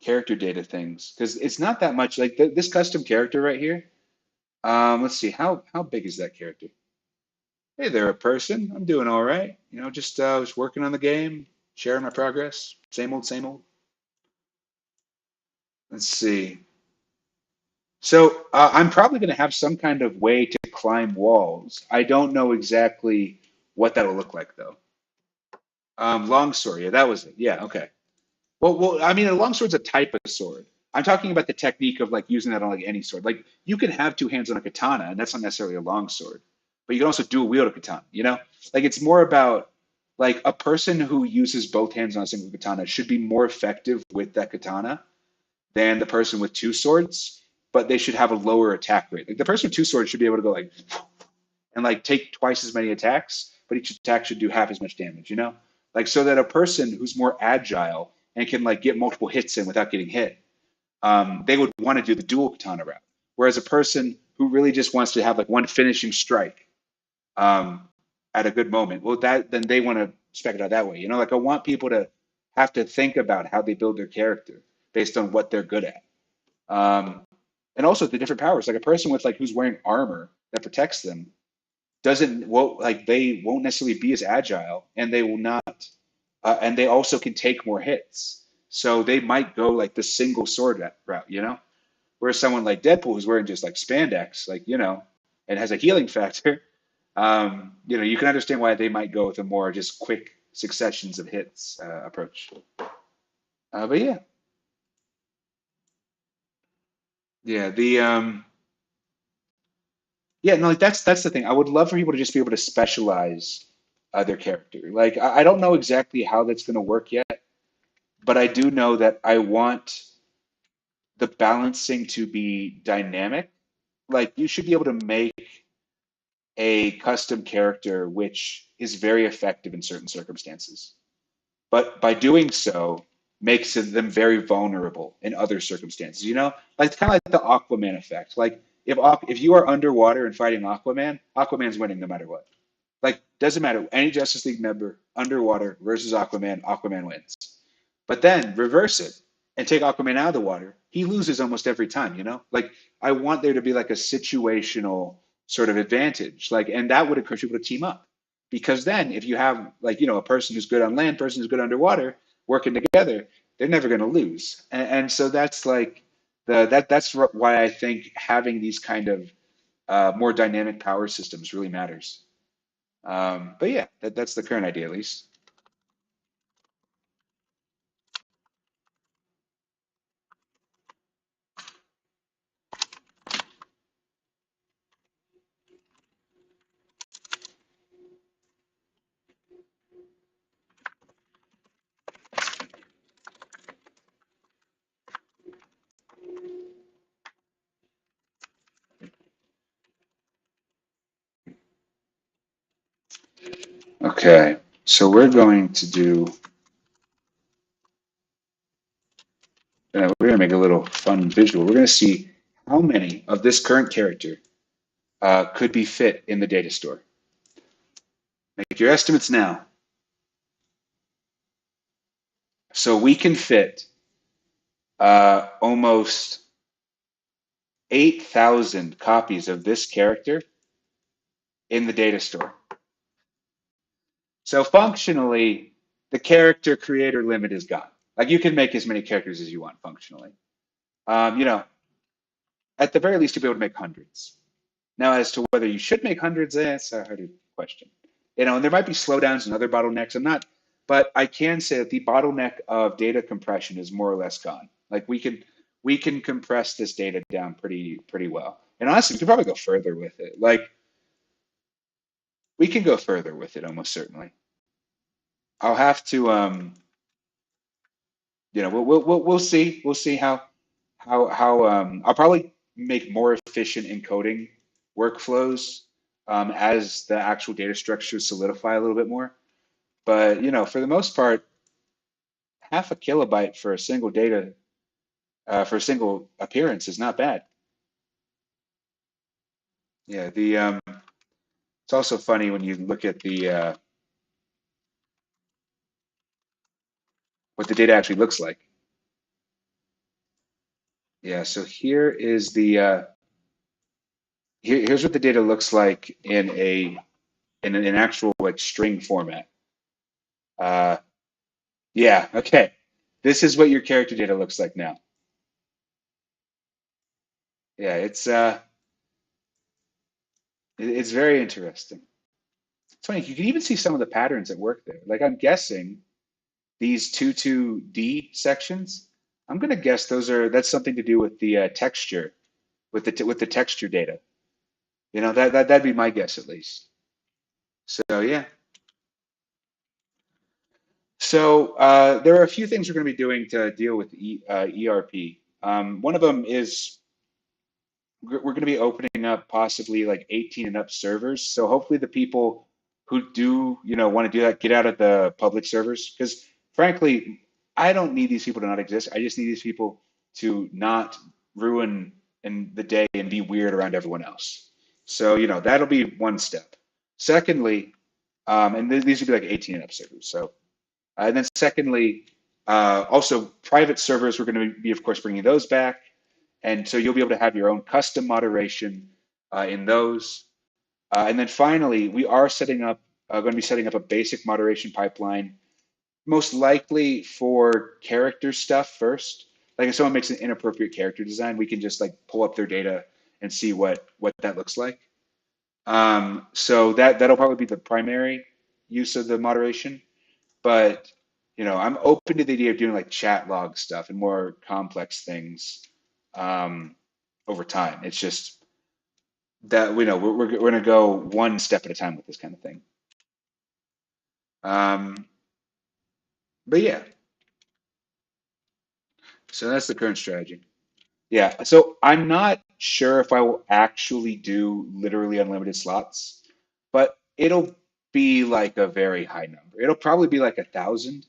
character data things because it's not that much like this custom character right here. Let's see how big is that character? Hey there, a person. I'm doing all right. Just was working on the game, sharing my progress. Same old, same old. Let's see. So I'm probably going to have some kind of way to climb walls. I don't know exactly what that'll look like though. Longsword, yeah, that was it. Yeah, okay. Well, I mean, a longsword's a type of sword. I'm talking about the technique of like using that on like any sword. Like you can have two hands on a katana, and that's not necessarily a longsword. But you can also dual wield a katana. Like it's more about like a person who uses both hands on a single katana should be more effective with that katana than the person with two swords, but they should have a lower attack rate. Like the person with two swords should be able to go like and like take twice as many attacks, but each attack should do half as much damage. Like so that a person who's more agile and can like get multiple hits in without getting hit, they would want to do the dual katana route. Whereas a person who really just wants to have like one finishing strike um, at a good moment, well, that then they want to spec it out that way. Like I want people to have to think about how they build their character based on what they're good at. Um, and also the different powers. Like a person with like who's wearing armor that protects them doesn't won't like they won't necessarily be as agile, and they will not, and they also can take more hits. So they might go like the single sword route. Whereas someone like Deadpool who's wearing just like spandex, like and has a healing factor, you can understand why they might go with a more just quick successions of hits approach. But yeah, yeah, no, like that's the thing. I would love for people to just be able to specialize their character. Like I don't know exactly how that's going to work yet, but I do know that I want the balancing to be dynamic. Like you should be able to make a custom character which is very effective in certain circumstances, but by doing so makes them very vulnerable in other circumstances. Like kind of like the Aquaman effect. Like if you are underwater and fighting Aquaman, Aquaman's winning no matter what. Like doesn't matter any Justice League member underwater versus Aquaman, Aquaman wins. But then reverse it and take Aquaman out of the water, he loses almost every time. Like I want there to be like a situational sort of advantage. Like, and that would encourage people to team up. Because then if you have like, a person who's good on land, person who's good underwater working together, they're never going to lose. And so that's like that's why I think having these kind of more dynamic power systems really matters. But yeah, that's the current idea at least. Okay, so we're going to do we're going to make a little fun visual. We're going to see how many of this current character could be fit in the data store? Make your estimates now. So we can fit almost 8,000 copies of this character in the data store. So functionally, the character creator limit is gone. Like you can make as many characters as you want functionally. You know, at the very least, you'll be able to make hundreds. Now, as to whether you should make hundreds, it's a harder question. You know, and there might be slowdowns and other bottlenecks. I'm not, but I can say that the bottleneck of data compression is more or less gone. Like we can compress this data down pretty well. And honestly, we could probably go further with it. Like we can go further with it almost certainly. I'll have to we'll see. We'll see how I'll probably make more efficient encoding workflows as the actual data structures solidify a little bit more. But for the most part, half a kilobyte for a single data for a single appearance is not bad. Yeah, the it's also funny when you look at the what the data actually looks like. Yeah, so here's what the data looks like in an actual like string format. Uh, yeah, okay. This is what your character data looks like now. Yeah, it's very interesting. It's funny, you can even see some of the patterns at work there. Like I'm guessing these 2D sections, I'm gonna guess that's something to do with the texture, with the texture data. That'd be my guess at least. So yeah. So there are a few things we're going to be doing to deal with ERP. One of them is we're going to be opening up possibly like 18 and up servers. So hopefully the people who do, want to do that get out of the public servers because frankly, I don't need these people to not exist. I just need these people to not ruin in the day and be weird around everyone else. So, that'll be one step. Secondly, and these would be like 18 and up servers. So, and then secondly, also private servers, we're going to be, of course, bringing those back. And so you'll be able to have your own custom moderation in those. And then finally, we are going to be setting up a basic moderation pipeline, most likely for character stuff first. Like if someone makes an inappropriate character design, we can just like pull up their data and see what that looks like. So that'll probably be the primary use of the moderation. But I'm open to the idea of doing like chat log stuff and more complex things um, over time. It's just that we're going to go one step at a time with this kind of thing. Um, but yeah, so that's the current strategy. Yeah, so I'm not sure if I will actually do literally unlimited slots, but it'll be like a very high number. It'll probably be like 1,000.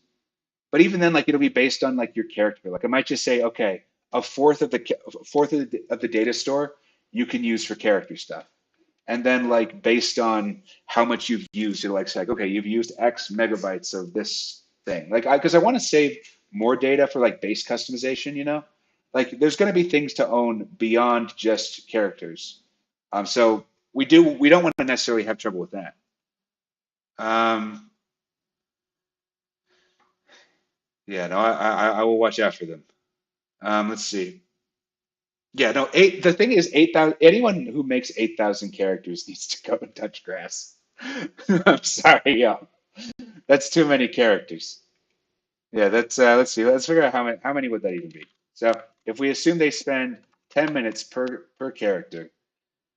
But even then, like it'll be based on like your character. Like I might just say, okay, a fourth of the data store you can use for character stuff, and then like based on how much you've used, it'll like say, like, okay, you've used X megabytes of this thing. Like because I want to save more data for like base customization. Like there's going to be things to own beyond just characters. So we don't want to necessarily have trouble with that. Um, yeah, no, I will watch out for them. Let's see. Yeah, no, eight. The thing is, 8,000. Anyone who makes 8,000 characters needs to go and touch grass. I'm sorry, yeah, that's too many characters. Yeah, that's. Let's see. Let's figure out how many would that even be. So if we assume they spend 10 minutes per character,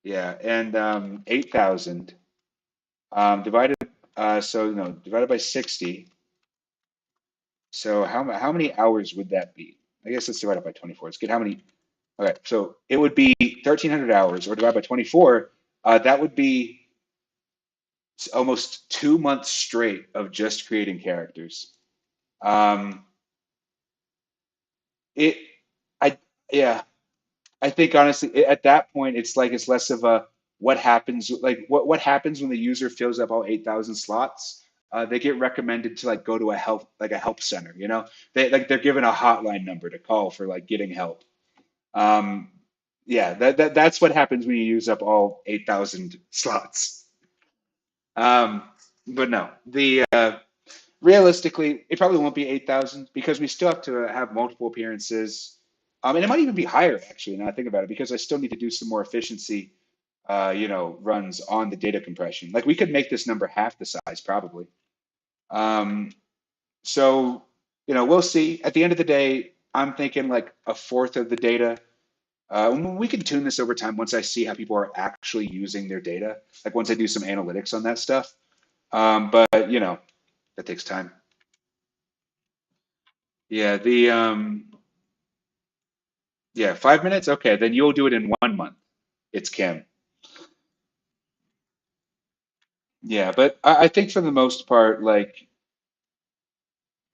yeah, and 8,000 divided. So divided by 60. So how many hours would that be? I guess let's divide it by 24. Let's get how many. Okay, so it would be 1,300 hours, or divided by 24. That would be almost 2 months straight of just creating characters. Um, it, I, yeah, I think honestly, at that point, it's like it's less of a what happens, like what happens when the user fills up all 8,000 slots. They get recommended to like go to a help center. They're given a hotline number to call for like getting help. Um, yeah, that's what happens when you use up all 8,000 slots. Um, but no, the realistically, it probably won't be 8,000 because we still have to have multiple appearances. And it might even be higher actually, now I think about it, because I still need to do some more efficiency, runs on the data compression. Like we could make this number half the size probably. Um, so, we'll see. At the end of the day, I'm thinking like a fourth of the data. We can tune this over time once I see how people are actually using their data. Like once I do some analytics on that stuff. But that takes time. Yeah, yeah, 5 minutes. Okay, then you'll do it in 1 month. It's Kim. Yeah, but I think for the most part, like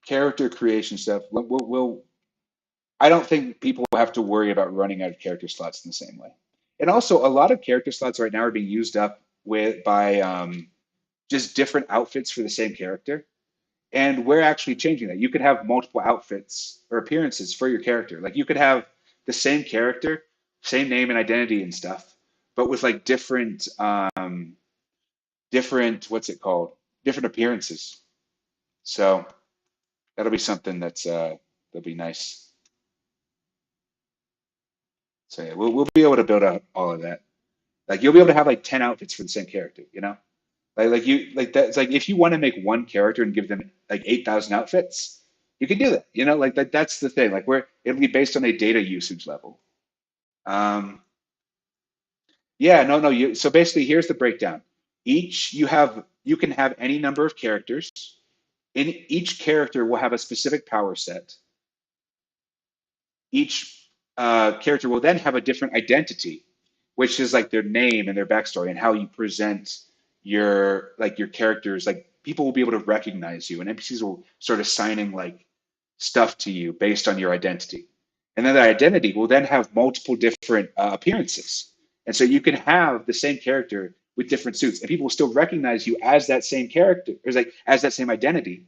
character creation stuff, I don't think people have to worry about running out of character slots in the same way. And also, a lot of character slots right now are being used up by just different outfits for the same character. And we're actually changing that. You could have multiple outfits or appearances for your character. Like you could have the same character, same name and identity and stuff, but with like different, what's it called? Different appearances. So that'll be something that'll be nice. So yeah, we'll be able to build out all of that. Like you'll be able to have like 10 outfits for the same character, you know? Like that's like if you want to make one character and give them like 8,000 outfits, you can do that. Like that's the thing. Like it'll be based on a data usage level. Um, yeah, no, no. So basically, here's the breakdown. You can have any number of characters. In each character will have a specific power set. Each character will then have a different identity, which is like their name and their backstory and how you present your characters. Like people will be able to recognize you, and NPCs will start assigning like stuff to you based on your identity. And then that identity will then have multiple different appearances. And so you can have the same character with different suits, and people will still recognize you as that same character, or like as that same identity,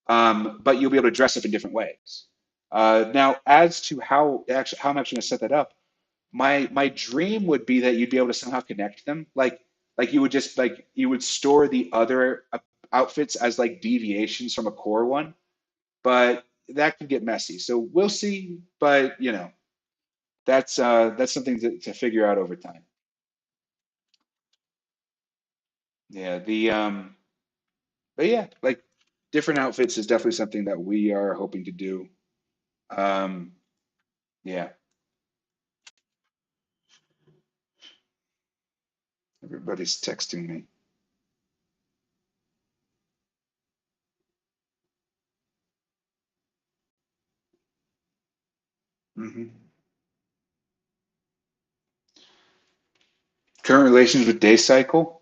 but you'll be able to dress up in different ways. Now, as to how I'm actually going to set that up, my dream would be that you'd be able to somehow connect them, like you would store the other outfits as like deviations from a core one, but that could get messy. So we'll see, but that's something to figure out over time. Yeah, but yeah, like different outfits is definitely something that we are hoping to do. Um, yeah, everybody's texting me. Hmm. Current relations with day cycle.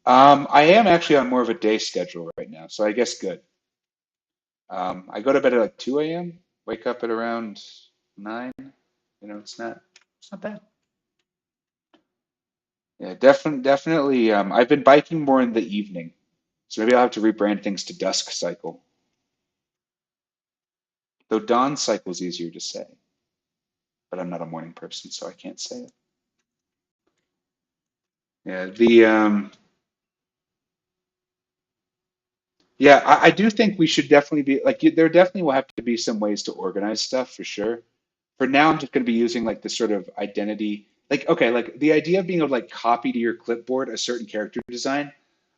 I am actually on more of a day schedule right now, so I guess good. I go to bed at like 2 a.m., wake up at around 9. It's not bad. Yeah, definitely. I've been biking more in the evening, so maybe I'll have to rebrand things to dusk cycle. Though dawn cycle is easier to say, but I'm not a morning person, so I can't say it. Yeah, yeah, I do think we should definitely be like there definitely will have to be some ways to organize stuff for sure. For now, I'm just going to be using like this sort of identity. Like, okay, like the idea of being able to like copy to your clipboard a certain character design,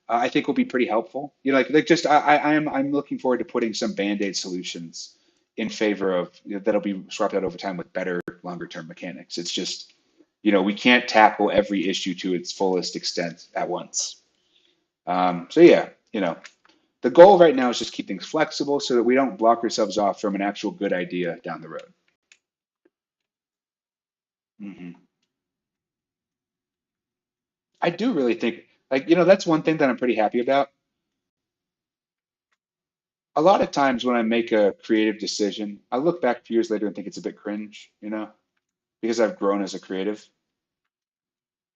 I think will be pretty helpful. Like just I'm looking forward to putting some band-aid solutions in favor of that'll be swapped out over time with better longer term mechanics. It's just, we can't tackle every issue to its fullest extent at once. So yeah, the goal right now is just keep things flexible so that we don't block ourselves off from an actual good idea down the road. Hmm. I do really think, like, that's one thing that I'm pretty happy about. A lot of times when I make a creative decision, I look back a few years later and think it's a bit cringe, because I've grown as a creative.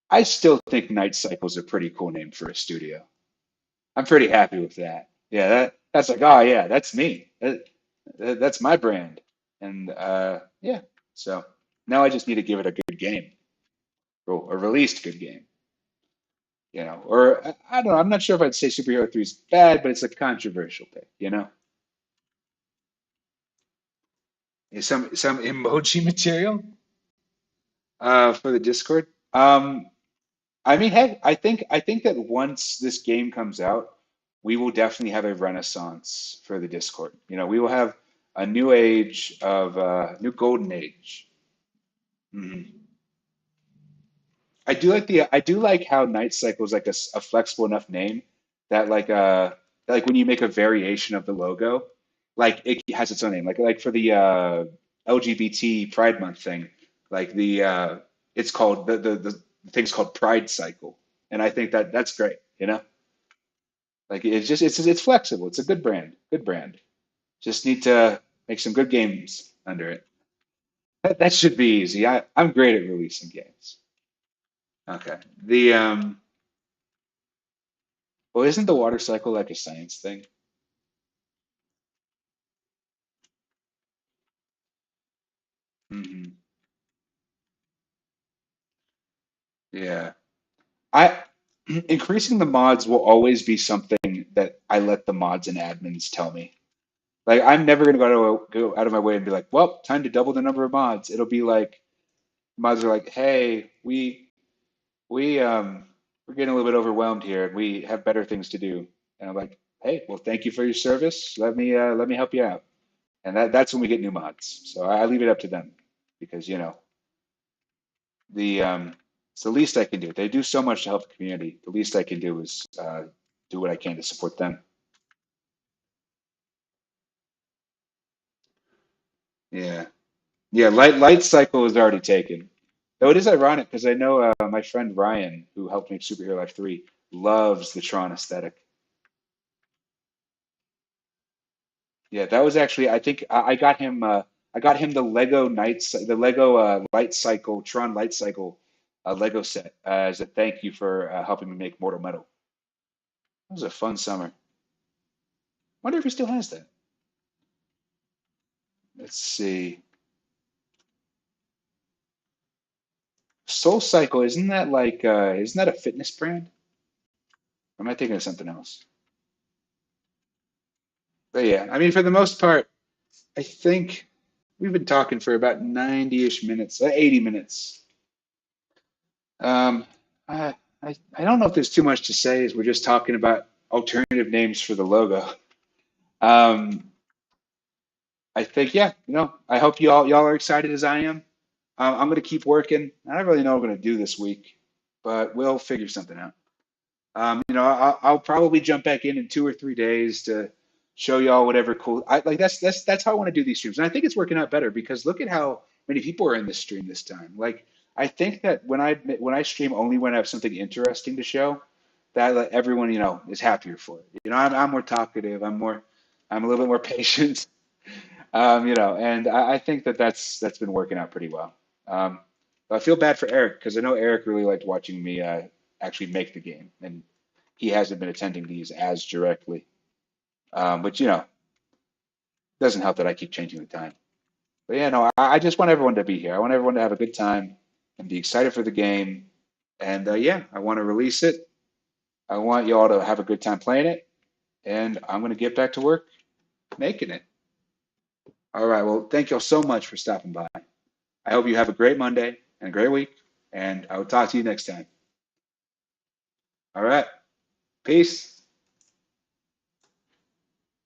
I still think Nightcycle is a pretty cool name for a studio. I'm pretty happy with that. Yeah, that's like, oh yeah, that's me. That's my brand. And yeah, so now I just need to give it a good game, or a released good game, or I don't know. I'm not sure if I'd say Superhero 3 is bad, but it's a controversial pick. Is some emoji material for the Discord. I mean, heck, I think that once this game comes out, we will definitely have a renaissance for the Discord. We will have a new age of new golden age. Mhm. I do like how Night Cycle is like a flexible enough name that like when you make a variation of the logo, like it has its own name. Like for the LGBT Pride Month thing, like it's called the thing's called Pride Cycle, and I think that that's great. Like it's flexible. It's a good brand. Good brand. Just need to make some good games under it. That should be easy. I'm great at releasing games. Okay. Well, isn't the water cycle like a science thing? Hmm. Yeah. I increasing the mods will always be something that I let the mods and admins tell me. Like I'm never gonna go out of my way and be like, well, time to double the number of mods. It'll be like mods are like, hey, we we're getting a little bit overwhelmed here and we have better things to do. And I'm like, hey, well, thank you for your service. Let me help you out. And that's when we get new mods. So I leave it up to them because it's the least I can do. They do so much to help the community. The least I can do is do what I can to support them. Yeah, yeah. Light cycle is already taken. Though it is ironic because I know my friend Ryan, who helped make Superhero Life 3, loves the Tron aesthetic. Yeah, that was actually I think I got him the Lego Light Cycle Tron Light Cycle Lego set as a thank you for helping me make Mortal Metal. It was a fun summer. Wonder if he still has that. Let's see. Soul Cycle, isn't that a fitness brand? Or am I thinking of something else? But yeah, I mean, for the most part, I think we've been talking for about 90-ish minutes, 80 minutes. Um, I don't know if there's too much to say as we're just talking about alternative names for the logo. Um, I think, yeah, I hope y'all are excited as I am. I'm gonna keep working. I don't really know what I'm gonna do this week, but we'll figure something out. I'll probably jump back in 2 or 3 days to show y'all whatever cool. That's how I want to do these streams, and I think it's working out better because look at how many people are in this stream this time. Like I think that when I stream only when I have something interesting to show, that like, everyone is happier for it. I'm more talkative. I'm a little bit more patient. And I think that that's been working out pretty well. Um, but I feel bad for Eric because I know Eric really liked watching me actually make the game, and he hasn't been attending these as directly. But doesn't help that I keep changing the time. But yeah, no, I just want everyone to be here. I want everyone to have a good time and be excited for the game. And yeah, I want to release it. I want you all to have a good time playing it, and I'm going to get back to work making it. All right. Well, thank you all so much for stopping by. I hope you have a great Monday and a great week, and I will talk to you next time. All right. Peace.